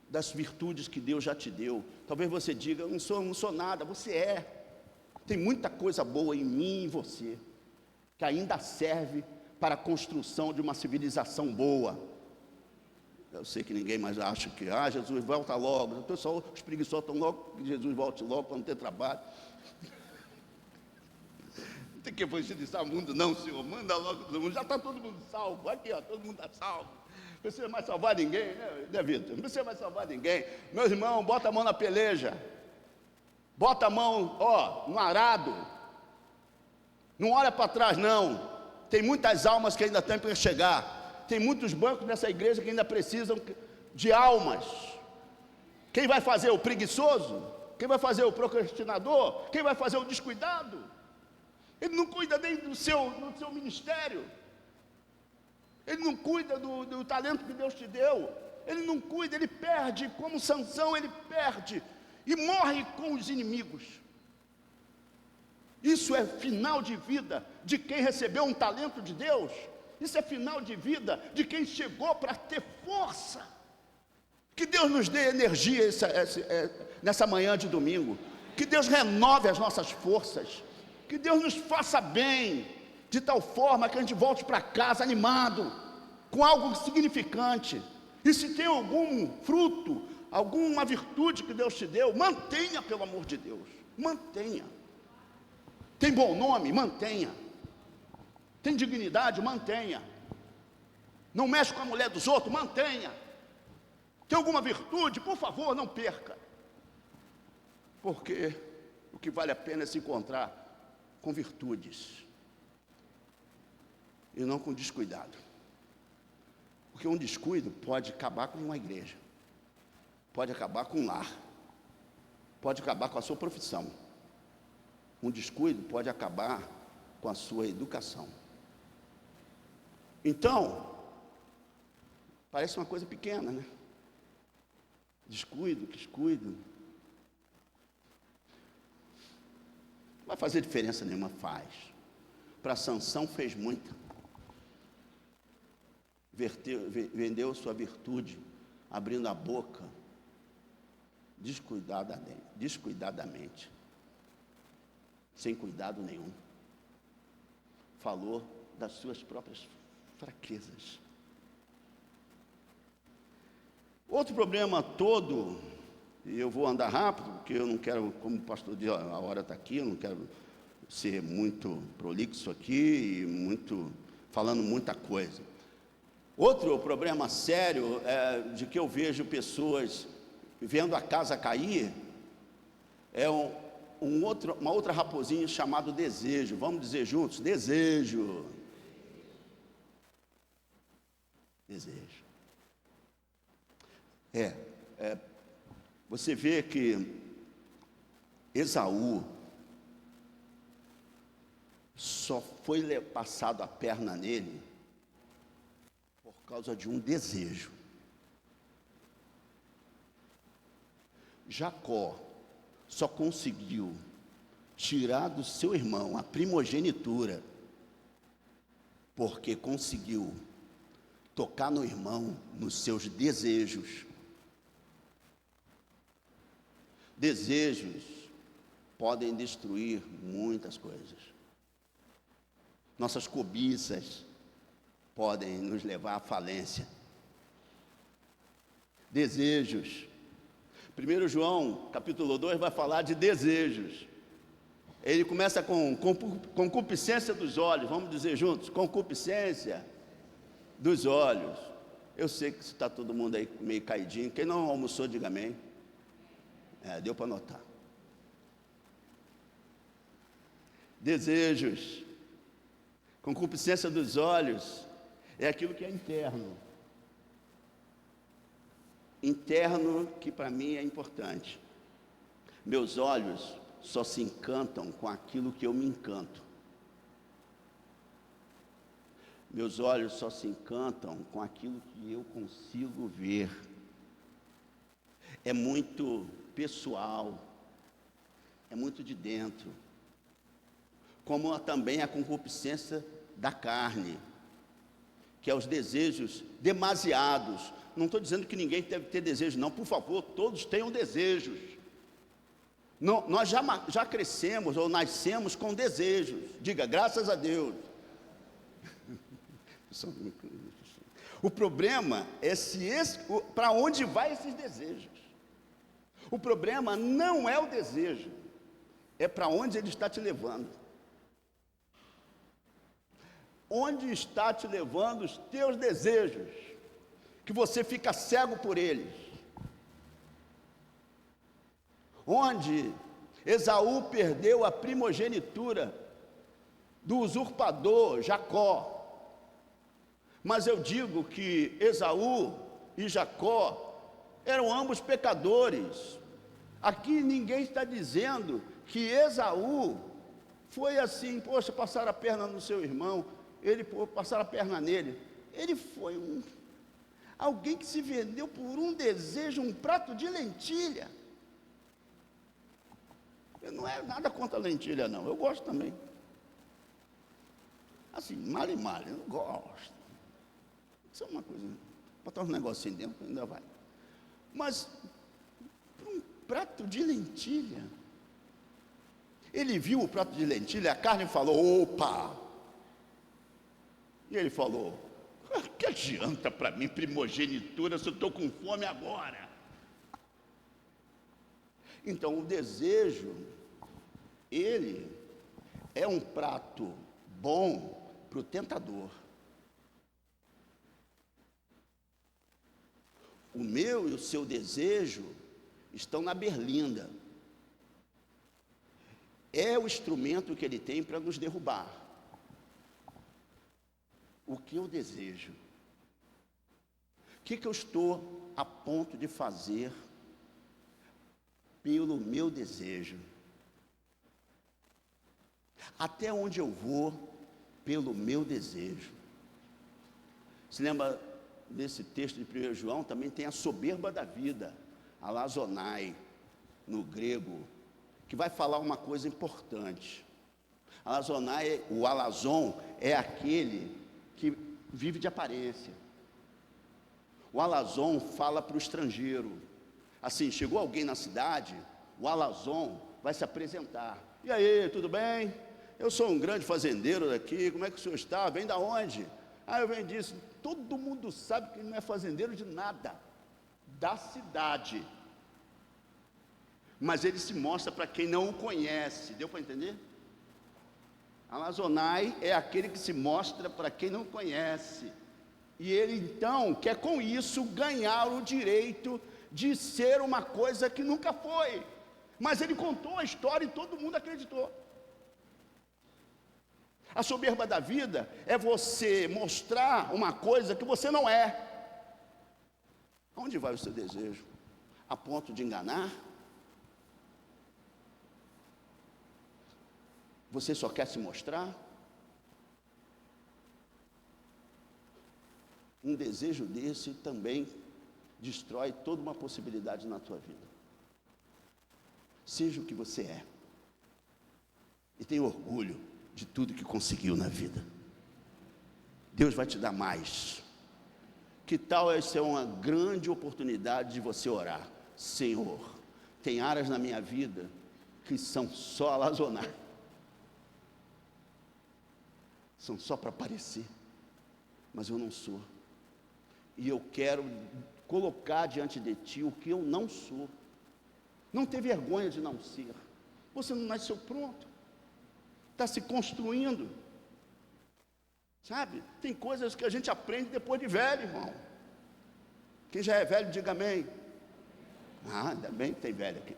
das virtudes que Deus já te deu. Talvez você diga, eu não sou nada. Você é. Tem muita coisa boa em mim e em você, que ainda serve para a construção de uma civilização boa. Eu sei que ninguém mais acha que, Jesus volta logo. O pessoal, os preguiçosos estão logo, que Jesus volte logo para não ter trabalho. Não tem que fugir desse mundo não, Senhor. Manda logo todo mundo. Já está todo mundo salvo. Aqui, ó, todo mundo está salvo. Não precisa mais salvar ninguém, né, Vitor? Não precisa mais salvar ninguém. Meus irmãos, bota a mão na peleja. Bota a mão, no arado. Não olha para trás, não. Tem muitas almas que ainda têm para chegar. Tem muitos bancos nessa igreja que ainda precisam de almas. Quem vai fazer? O preguiçoso? Quem vai fazer? O procrastinador? Quem vai fazer? O descuidado? Ele não cuida nem do seu ministério. Ele não cuida do talento que Deus te deu. Ele não cuida, ele perde. Como Sansão, ele perde e morre com os inimigos. Isso é final de vida de quem recebeu um talento de Deus. Isso é final de vida de quem chegou para ter força. Que Deus nos dê energia nessa manhã de domingo. Que Deus renove as nossas forças. Que Deus nos faça bem, de tal forma que a gente volte para casa animado, com algo significante. E se tem algum fruto, alguma virtude que Deus te deu, mantenha, pelo amor de Deus, mantenha. Tem bom nome? Mantenha. Tem dignidade? Mantenha. Não mexe com a mulher dos outros? Mantenha. Tem alguma virtude? Por favor, não perca. Porque o que vale a pena é se encontrar com virtudes e não com descuidado. Porque um descuido pode acabar com uma igreja, pode acabar com um lar, pode acabar com a sua profissão. Um descuido pode acabar com a sua educação. Então, parece uma coisa pequena, né? Descuido. Não vai fazer diferença nenhuma, faz. Para Sansão fez muito. Vendeu sua virtude, abrindo a boca, descuidadamente, sem cuidado nenhum. Falou das suas próprias fraquezas. Outro problema todo, e eu vou andar rápido, porque eu não quero, como o pastor diz, a hora está aqui, eu não quero ser muito prolixo aqui, e falando muita coisa. Outro problema sério de que eu vejo pessoas vendo a casa cair, é uma outra raposinha chamada desejo. Vamos dizer juntos? Desejo. Você vê que Esaú só foi passado a perna nele por causa de um desejo. Jacó só conseguiu tirar do seu irmão a primogenitura porque conseguiu tocar no irmão nos seus desejos. Desejos podem destruir muitas coisas. Nossas cobiças podem nos levar à falência. Desejos. 1 João, capítulo 2, vai falar de desejos. Ele começa com concupiscência dos olhos. Vamos dizer juntos? Concupiscência dos olhos. Eu sei que está todo mundo aí meio caidinho. Quem não almoçou, diga amém. Deu para notar. Desejos. Concupiscência dos olhos é aquilo que é interno. Interno, que para mim é importante. Meus olhos só se encantam com aquilo que eu me encanto. Meus olhos só se encantam com aquilo que eu consigo ver. É muito pessoal, é muito de dentro. Como também a concupiscência da carne, que é os desejos demasiados. Não estou dizendo que ninguém deve ter desejo, não, por favor, todos tenham desejos. Não, nós já crescemos ou nascemos com desejos, diga, graças a Deus. O problema é para onde vai esses desejos. O problema não é o desejo, é para onde ele está te levando. Onde está te levando os teus desejos, que você fica cego por eles. Onde Esaú perdeu a primogenitura do usurpador Jacó. Mas eu digo que Esaú e Jacó eram ambos pecadores. Aqui ninguém está dizendo que Esaú foi assim, poxa, passar a perna no seu irmão, ele passar a perna nele. Ele foi alguém que se vendeu por um desejo, um prato de lentilha. Não é nada contra a lentilha, não, eu gosto também. Assim, mal, eu não gosto. Isso é uma coisa, botar um negocinho dentro, ainda vai. Mas, um prato de lentilha, ele viu o prato de lentilha, a carne falou, opa! E ele falou, que adianta para mim primogenitura se eu estou com fome agora? Então o desejo, ele é um prato bom para o tentador. O meu e o seu desejo estão na berlinda. É o instrumento que ele tem para nos derrubar. O que eu desejo? O que eu estou a ponto de fazer pelo meu desejo? Até onde eu vou pelo meu desejo? Se lembra desse texto de 1 João? Também tem a soberba da vida, a alazonai, no grego, que vai falar uma coisa importante. Alazonai, o alazon é aquele que vive de aparência. O alazon fala para o estrangeiro. Assim, chegou alguém na cidade, o alazon vai se apresentar. E aí, tudo bem? Eu sou um grande fazendeiro daqui, como é que o senhor está? Vem da onde? Ah, eu venho disso. Todo mundo sabe que ele não é fazendeiro de nada, da cidade. Mas ele se mostra para quem não o conhece. Deu para entender? Alazonai é aquele que se mostra para quem não conhece. E ele então quer com isso ganhar o direito de ser uma coisa que nunca foi. Mas ele contou a história e todo mundo acreditou. A soberba da vida é você mostrar uma coisa que você não é. Aonde vai o seu desejo? A ponto de enganar? Você só quer se mostrar? Um desejo desse também destrói toda uma possibilidade na tua vida. Seja o que você é. E tenha orgulho de tudo que conseguiu na vida. Deus vai te dar mais. Que tal essa é uma grande oportunidade de você orar? Senhor, tem áreas na minha vida que são só alazonar. São só para parecer. Mas eu não sou. E eu quero colocar diante de ti o que eu não sou. Não ter vergonha de não ser. Você não nasceu pronto. Está se construindo. Sabe? Tem coisas que a gente aprende depois de velho, irmão. Quem já é velho, diga amém. Ah, ainda bem que tem velho aqui.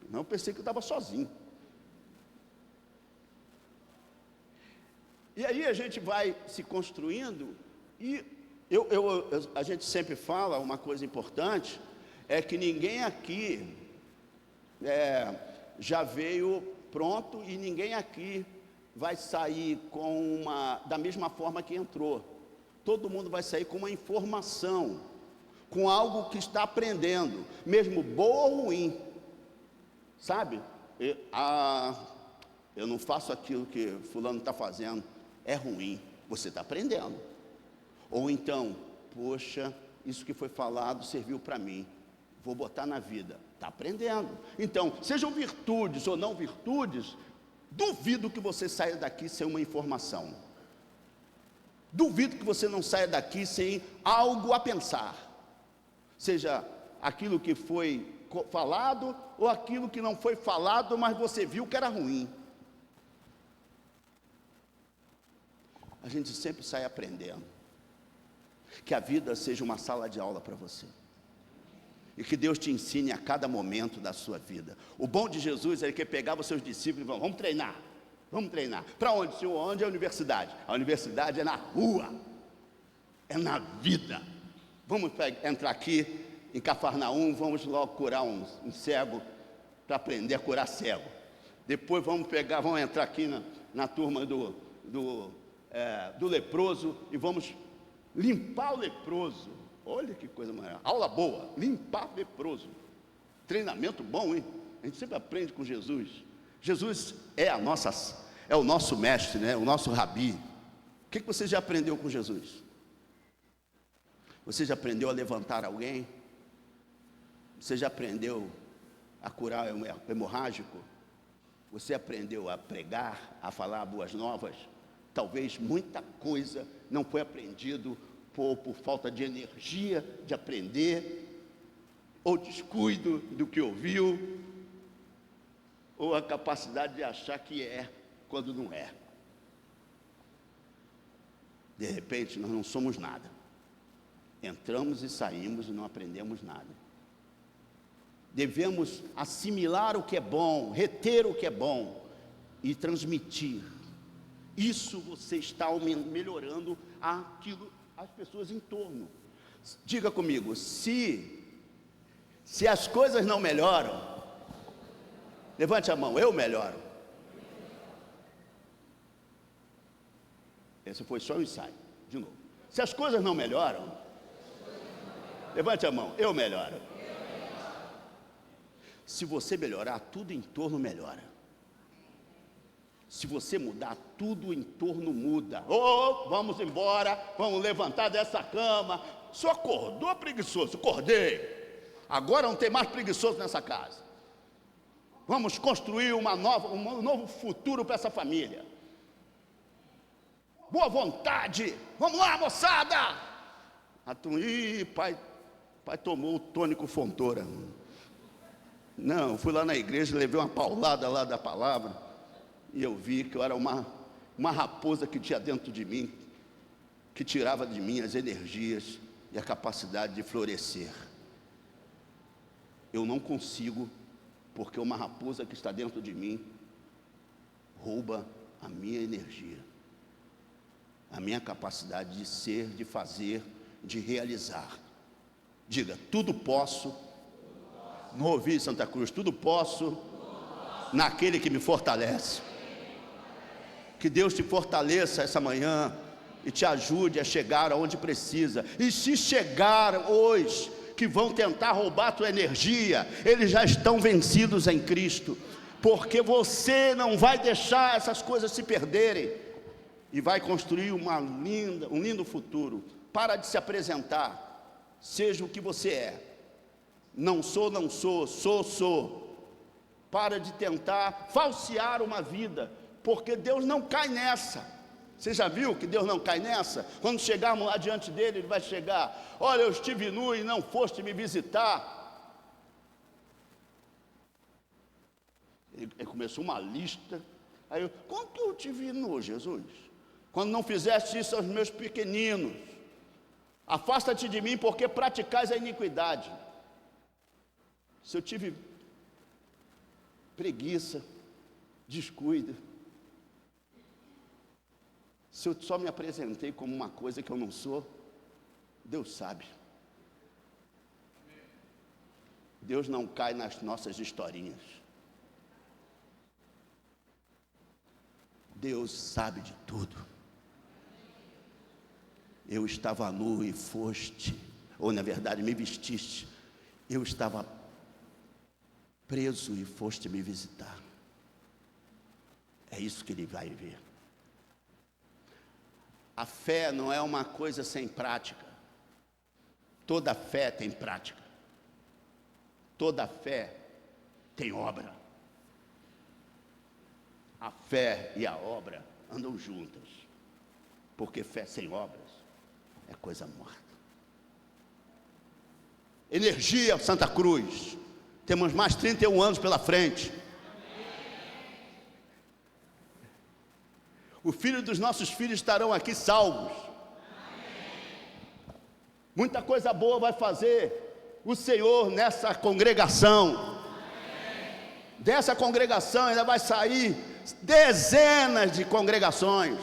Não, eu pensei que eu estava sozinho. E aí a gente vai se construindo e a gente sempre fala uma coisa importante, é que ninguém aqui já veio pronto e ninguém aqui vai sair da mesma forma que entrou. Todo mundo vai sair com uma informação, com algo que está aprendendo, mesmo boa ou ruim. Sabe? Eu não faço aquilo que fulano está fazendo, é ruim. Você está aprendendo. Ou então, poxa, isso que foi falado serviu para mim, vou botar na vida. Está aprendendo. Então, sejam virtudes ou não virtudes, duvido que você saia daqui sem uma informação. Duvido que você não saia daqui sem algo a pensar. Seja aquilo que foi falado ou aquilo que não foi falado, mas você viu que era ruim. A gente sempre sai aprendendo. Que a vida seja uma sala de aula para você. E que Deus te ensine a cada momento da sua vida. O bom de Jesus é que pegava os seus discípulos e falava: vamos treinar. Vamos treinar. Para onde, Senhor? Onde é a universidade? A universidade é na rua. É na vida. Vamos entrar aqui em Cafarnaum, vamos logo curar um cego, para aprender a curar cego. Depois vamos entrar aqui na turma do leproso e vamos limpar o leproso. Olha que coisa maravilhosa. Aula boa, limpar leproso. Treinamento bom, hein? A gente sempre aprende com Jesus. Jesus é o nosso mestre, né? O nosso rabi. O que você já aprendeu com Jesus? Você já aprendeu a levantar alguém? Você já aprendeu a curar o hemorrágico? Você aprendeu a pregar, a falar boas novas? Talvez muita coisa não foi aprendido por falta de energia de aprender, ou descuido do que ouviu, ou a capacidade de achar que é, quando não é. De repente, nós não somos nada. Entramos e saímos e não aprendemos nada. Devemos assimilar o que é bom, reter o que é bom e transmitir. Isso você está melhorando as pessoas em torno. Diga comigo, se as coisas não melhoram, levante a mão, eu melhoro. Esse foi só um ensaio, de novo. Se as coisas não melhoram, levante a mão, eu melhoro. Se você melhorar, tudo em torno melhora. Se você mudar, tudo em torno muda. Vamos embora, vamos levantar dessa cama. O senhor acordou preguiçoso? Acordei. Agora não tem mais preguiçoso nessa casa. Vamos construir um novo futuro para essa família. Boa vontade. Vamos lá, moçada. Pai tomou o tônico Fontoura. Não, fui lá na igreja, levei uma paulada lá da palavra. E eu vi que eu era uma raposa que tinha dentro de mim, que tirava de mim as energias e a capacidade de florescer. Eu não consigo, porque uma raposa que está dentro de mim rouba a minha energia, a minha capacidade de ser, de fazer, de realizar. Diga, tudo posso. Não ouvi Santa Cruz, tudo posso naquele que me fortalece. Que Deus te fortaleça essa manhã e te ajude a chegar aonde precisa. E se chegar hoje, que vão tentar roubar a tua energia, eles já estão vencidos em Cristo, porque você não vai deixar essas coisas se perderem e vai construir um lindo futuro. Para de se apresentar, seja o que você é. Não sou, sou. Para de tentar falsear uma vida, porque Deus não cai nessa. Você já viu que Deus não cai nessa? Quando chegarmos lá diante dele, ele vai chegar: olha, eu estive nu e não foste me visitar. Ele começou uma lista. Aí quando que eu te vi nu, Jesus? Quando não fizeste isso aos meus pequeninos. Afasta-te de mim, porque praticais a iniquidade. Se eu tive preguiça, descuido, se eu só me apresentei como uma coisa que eu não sou, Deus sabe. Deus não cai nas nossas historinhas. Deus sabe de tudo. Eu estava nu e foste, ou na verdade me vestiste. Eu estava preso e foste me visitar. É isso que ele vai ver. A fé não é uma coisa sem prática. Toda fé tem prática. Toda fé tem obra. A fé e a obra andam juntas, porque fé sem obras é coisa morta. Energia Santa Cruz, temos mais 31 anos pela frente. O filho dos nossos filhos estarão aqui salvos. Muita coisa boa vai fazer o Senhor nessa congregação. Dessa congregação ainda vai sair dezenas de congregações,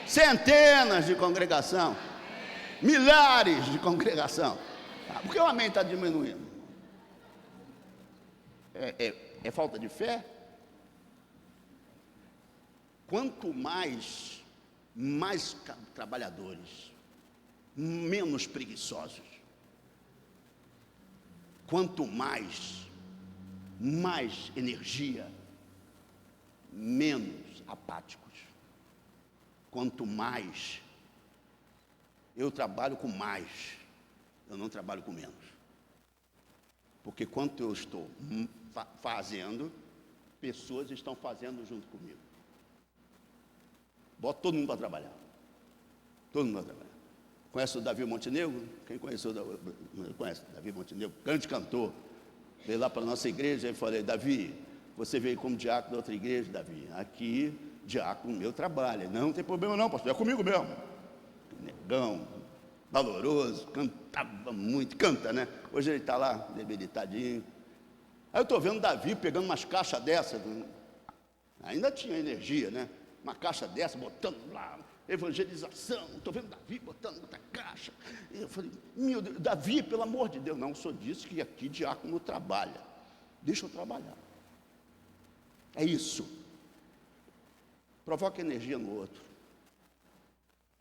centenas de congregação, milhares de congregação. Por que o amém está diminuindo? É falta de fé? Quanto mais trabalhadores, menos preguiçosos. Quanto mais energia, menos apáticos. Quanto mais, eu trabalho com mais, eu não trabalho com menos. Porque quanto eu estou fazendo, pessoas estão fazendo junto comigo. Bota todo mundo para trabalhar. Todo mundo para trabalhar. Conhece o Davi Montenegro? Quem conheceu? Conhece o Davi Montenegro? Grande cantor. Veio lá para a nossa igreja e falei: Davi, você veio como diácono da outra igreja, Davi. Aqui, diácono meu trabalha. Não tem problema não, pastor, é comigo mesmo. Negão, valoroso, cantava muito, canta, né? Hoje ele está lá, debilitadinho. Aí eu estou vendo Davi pegando umas caixas dessas, ainda tinha energia, né? Uma caixa dessa, botando lá, evangelização, estou vendo Davi botando outra caixa. E eu falei: meu Deus, Davi, pelo amor de Deus, não, só disse que aqui diácono trabalha, deixa eu trabalhar. É isso. Provoca energia no outro.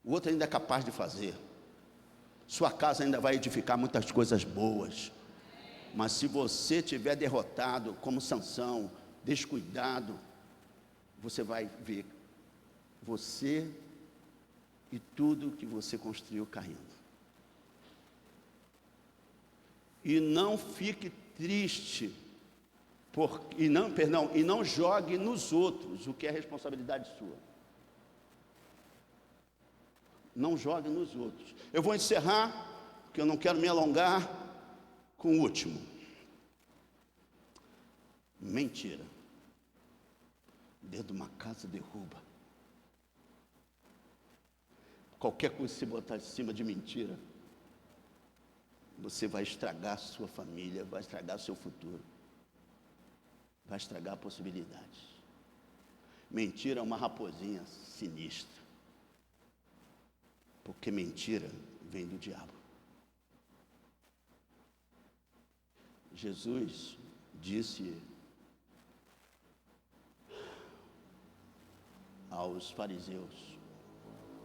O outro ainda é capaz de fazer. Sua casa ainda vai edificar muitas coisas boas. Mas se você estiver derrotado, como Sansão, descuidado, você vai ver você e tudo que você construiu caindo. E não fique triste, e não jogue nos outros o que é responsabilidade sua. Não jogue nos outros. Eu vou encerrar, porque eu não quero me alongar, com o último. Mentira. Dentro de uma casa derruba. Qualquer coisa que você botar em cima de mentira, você vai estragar a sua família, vai estragar o seu futuro, vai estragar possibilidades. Mentira é uma raposinha sinistra, porque mentira vem do diabo. Jesus disse aos fariseus: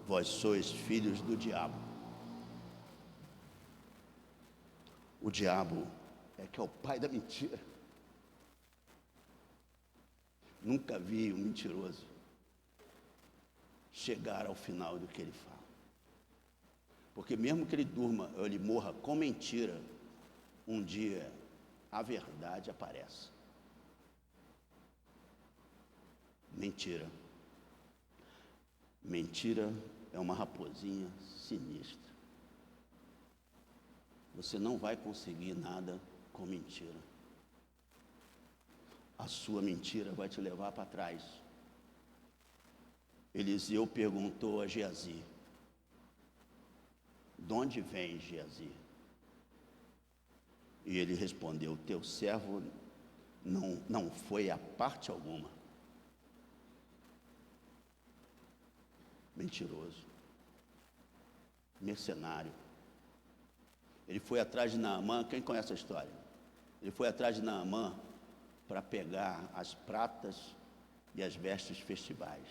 vós sois filhos do diabo. O diabo é que é o pai da mentira. Nunca vi um mentiroso chegar ao final do que ele fala. Porque mesmo que ele durma ou ele morra com mentira, um dia a verdade aparece. Mentira. Mentira é uma raposinha sinistra. Você não vai conseguir nada com mentira. A sua mentira vai te levar para trás. Eliseu perguntou a Geazi: de onde vem Geazi? E ele respondeu: teu servo não foi a parte alguma. Mentiroso, mercenário. Ele foi atrás de Naamã. Quem conhece a história? Ele foi atrás de Naamã para pegar as pratas e as vestes festivais.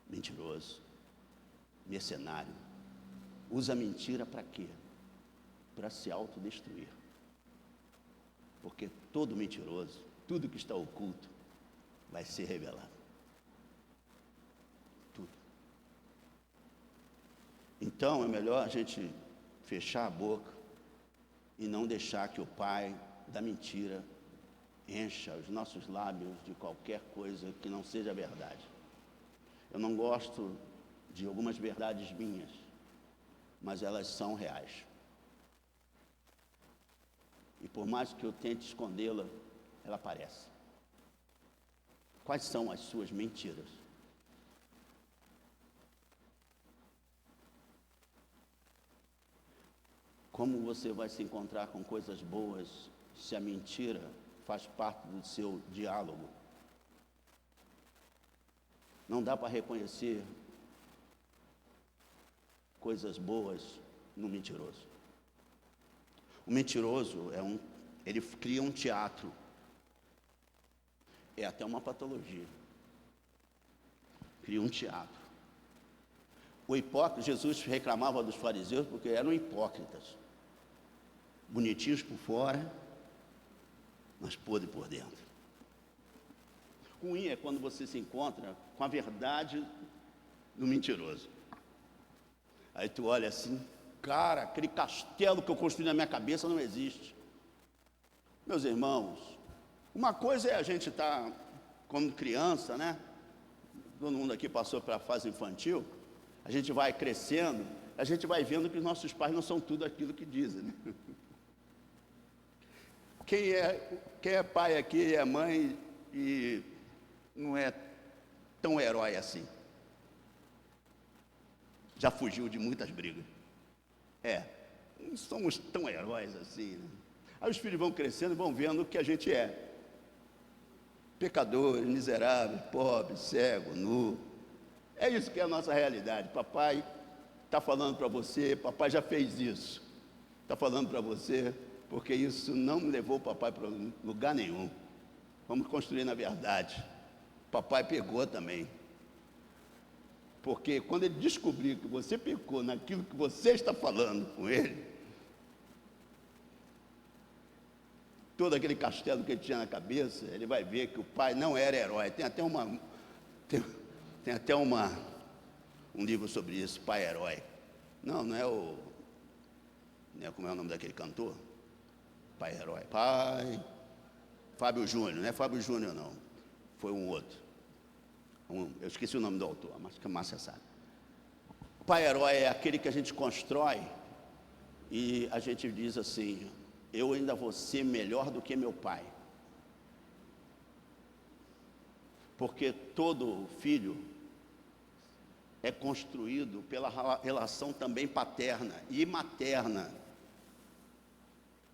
Mentiroso, mercenário, usa a mentira para quê? Para se autodestruir. Porque todo mentiroso, tudo que está oculto, vai ser revelado. Tudo. Então é melhor a gente fechar a boca e não deixar que o pai da mentira encha os nossos lábios de qualquer coisa que não seja verdade. Eu não gosto de algumas verdades minhas, mas elas são reais. E por mais que eu tente escondê-la, ela aparece. Quais são as suas mentiras? Como você vai se encontrar com coisas boas se a mentira faz parte do seu diálogo? Não dá para reconhecer coisas boas no mentiroso. O mentiroso ele cria um teatro. É até uma patologia. Cria um teatro. O hipócrita, Jesus reclamava dos fariseus porque eram hipócritas. Bonitinhos por fora, mas podres por dentro. Ruim é quando você se encontra com a verdade no mentiroso. Aí tu olha assim, cara, aquele castelo que eu construí na minha cabeça não existe. Meus irmãos, uma coisa é a gente estar, como criança, né? Todo mundo aqui passou para a fase infantil, a gente vai crescendo, a gente vai vendo que os nossos pais não são tudo aquilo que dizem, né? Quem é pai aqui é mãe e não é tão herói assim. Já fugiu de muitas brigas. Não somos tão heróis assim, né? Aí os filhos vão crescendo e vão vendo o que a gente é. Pecadores, miseráveis, pobres, cego, nu. É isso que é a nossa realidade. Papai está falando para você, papai já fez isso. Está falando para você, porque isso não me levou o papai para lugar nenhum. Vamos construir na verdade. Papai pegou também. Porque quando ele descobrir que você pecou naquilo que você está falando com ele, todo aquele castelo que ele tinha na cabeça, ele vai ver que o pai não era herói. Tem até um livro sobre isso, Pai Herói. Não é como é o nome daquele cantor? Pai Herói. Fábio Júnior, não é Fábio Júnior não. Foi um outro. Eu esqueci o nome do autor, mas que a Márcia sabe. O pai herói é aquele que a gente constrói e a gente diz assim, eu ainda vou ser melhor do que meu pai. Porque todo filho é construído pela relação também paterna e materna.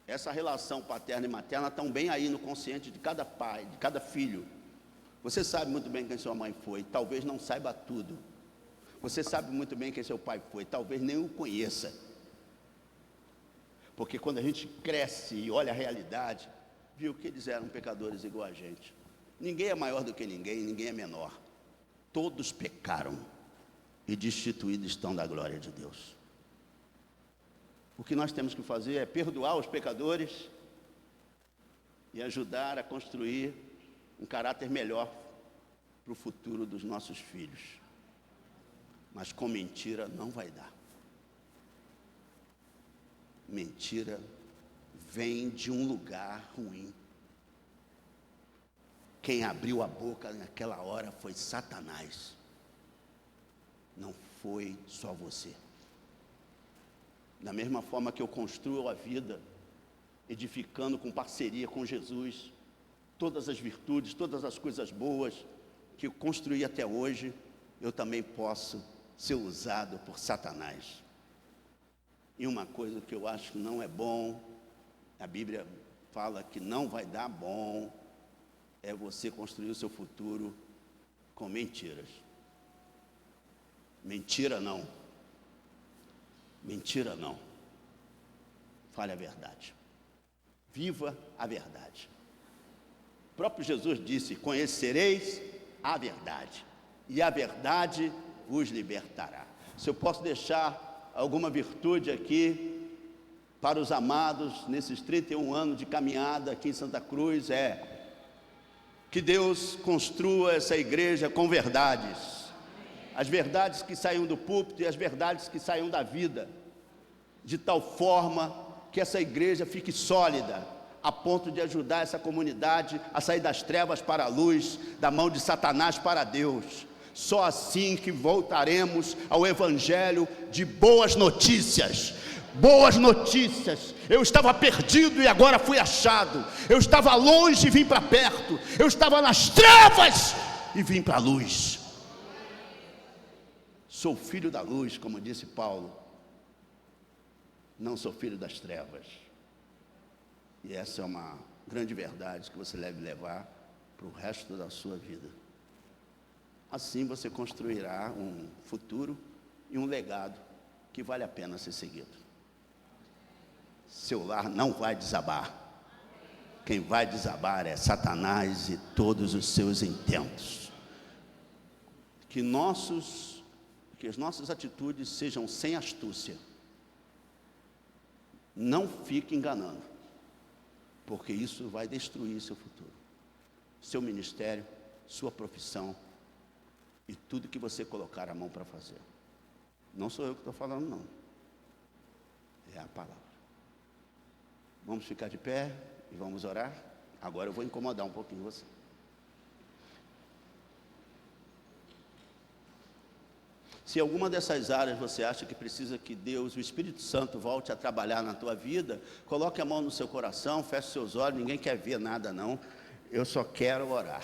Essa relação paterna e materna estão bem aí no consciente de cada pai, de cada filho. Você sabe muito bem quem sua mãe foi, talvez não saiba tudo. Você sabe muito bem quem seu pai foi, talvez nem o conheça. Porque quando a gente cresce e olha a realidade, viu que eles eram pecadores igual a gente. Ninguém é maior do que ninguém, ninguém é menor. Todos pecaram e destituídos estão da glória de Deus. O que nós temos que fazer é perdoar os pecadores e ajudar a construir um caráter melhor para o futuro dos nossos filhos. Mas com mentira não vai dar. Mentira vem de um lugar ruim. Quem abriu a boca naquela hora foi Satanás. Não foi só você. Da mesma forma que eu construo a vida, edificando com parceria com Jesus, todas as virtudes, todas as coisas boas que eu construí até hoje, eu também posso ser usado por Satanás. E uma coisa que eu acho que não é bom, a Bíblia fala que não vai dar bom, é você construir o seu futuro com mentiras. Mentira não. Mentira não. Fale a verdade. Viva a verdade. próprio Jesus disse: conhecereis a verdade, e a verdade vos libertará. Se eu posso deixar alguma virtude aqui para os amados, nesses 31 anos de caminhada aqui em Santa Cruz, é que Deus construa essa igreja com verdades, as verdades que saiam do púlpito e as verdades que saiam da vida, de tal forma que essa igreja fique sólida, a ponto de ajudar essa comunidade a sair das trevas para a luz, da mão de Satanás para Deus. Só assim que voltaremos ao evangelho de boas notícias. Boas notícias. Eu estava perdido e agora fui achado. Eu estava longe e vim para perto. Eu estava nas trevas e vim para a luz. Sou filho da luz, como disse Paulo. Não sou filho das trevas. E essa é uma grande verdade que você deve levar para o resto da sua vida. Assim você construirá um futuro e um legado que vale a pena ser seguido. Seu lar não vai desabar. Quem vai desabar é Satanás e todos os seus intentos. Que as nossas atitudes sejam sem astúcia. Não fique enganando, porque isso vai destruir seu futuro, seu ministério, sua profissão e tudo que você colocar a mão para fazer. Não sou eu que estou falando, não. É a palavra. Vamos ficar de pé e vamos orar. Agora eu vou incomodar um pouquinho você. Se alguma dessas áreas você acha que precisa que Deus, o Espírito Santo, volte a trabalhar na tua vida, coloque a mão no seu coração, feche seus olhos, ninguém quer ver nada não, eu só quero orar.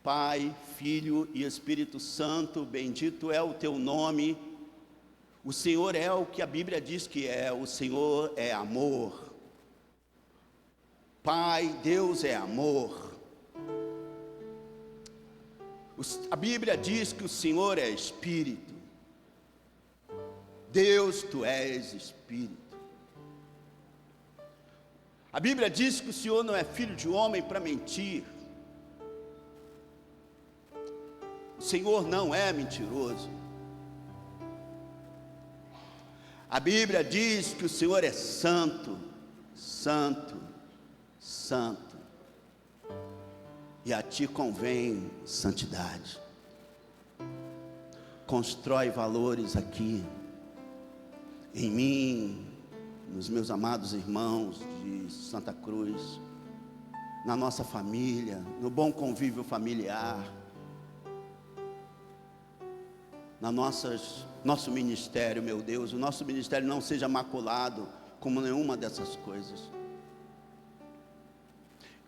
Pai, Filho e Espírito Santo, bendito é o teu nome. O Senhor é o que a Bíblia diz que é, o Senhor é amor. Pai, Deus é amor. A Bíblia diz que o Senhor é Espírito. Deus, Tu és Espírito. A Bíblia diz que o Senhor não é filho de homem para mentir. O Senhor não é mentiroso. A Bíblia diz que o Senhor é santo, santo, santo. E a Ti convém santidade. Constrói valores aqui, em mim, nos meus amados irmãos de Santa Cruz, na nossa família, no bom convívio familiar, na nosso ministério, meu Deus, o nosso ministério não seja maculado como nenhuma dessas coisas.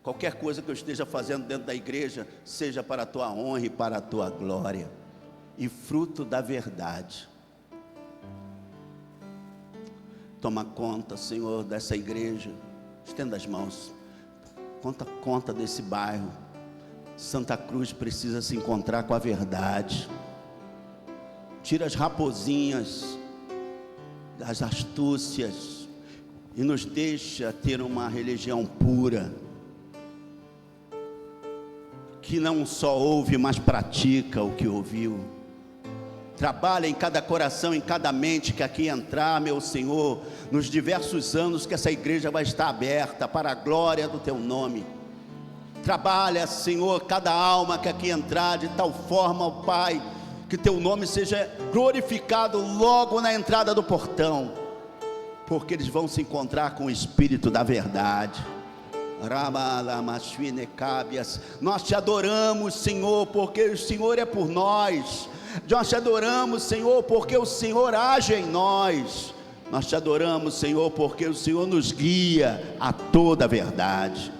Qualquer coisa que eu esteja fazendo dentro da igreja, seja para a Tua honra e para a Tua glória, e fruto da verdade. Toma conta, Senhor, dessa igreja, estenda as mãos, conta desse bairro. Santa Cruz precisa se encontrar com a verdade. Tira as raposinhas, as astúcias, e nos deixa ter uma religião pura, que não só ouve, mas pratica o que ouviu. Trabalha em cada coração, em cada mente que aqui entrar, meu Senhor, nos diversos anos que essa igreja vai estar aberta para a glória do Teu nome. Trabalha, Senhor, cada alma que aqui entrar, de tal forma, ó Pai, que Teu nome seja glorificado logo na entrada do portão, porque eles vão se encontrar com o Espírito da verdade. Nós Te adoramos, Senhor, porque o Senhor é por nós. Nós Te adoramos, Senhor, porque o Senhor age em nós. Nós Te adoramos, Senhor, porque o Senhor nos guia a toda a verdade.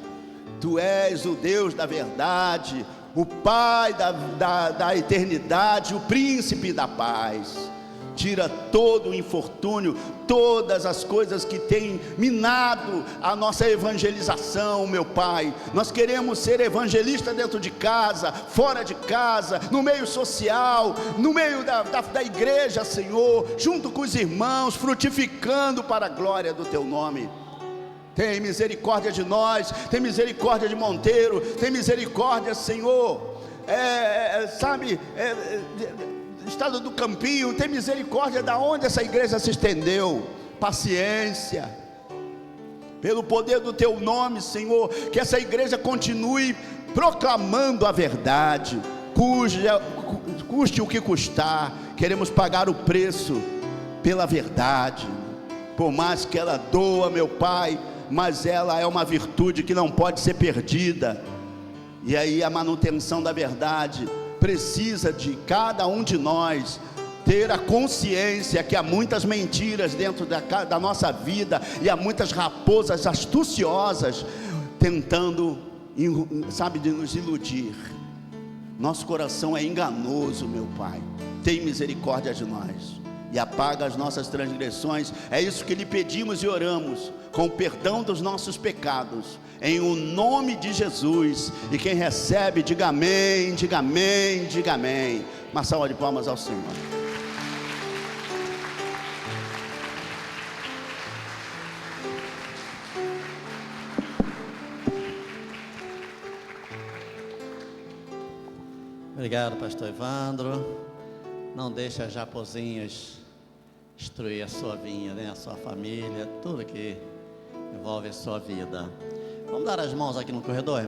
Tu és o Deus da verdade, o Pai da eternidade, o Príncipe da paz. Tira todo o infortúnio, todas as coisas que têm minado a nossa evangelização, meu Pai. Nós queremos ser evangelistas dentro de casa, fora de casa, no meio social, no meio da igreja, Senhor, junto com os irmãos, frutificando para a glória do Teu nome. Tem misericórdia de nós, tem misericórdia de Monteiro, tem misericórdia, Senhor, estado do Campinho, tem misericórdia da onde essa igreja se estendeu. Paciência, pelo poder do teu nome, Senhor, que essa igreja continue proclamando a verdade, custe o que custar. Queremos pagar o preço pela verdade, por mais que ela doa, meu Pai, mas ela é uma virtude que não pode ser perdida. E aí a manutenção da verdade precisa de cada um de nós ter a consciência que há muitas mentiras dentro da nossa vida, e há muitas raposas astuciosas tentando, de nos iludir. Nosso coração é enganoso, meu Pai. Tem misericórdia de nós e apaga as nossas transgressões. É isso que lhe pedimos e oramos, com o perdão dos nossos pecados, em o nome de Jesus. E quem recebe, diga amém, diga amém, diga amém. Uma salva de palmas ao Senhor. Obrigado, pastor Evandro. Não deixe as raposinhas destruir a sua vinha, né? A sua família, tudo que envolve a sua vida. Vamos dar as mãos aqui no corredor?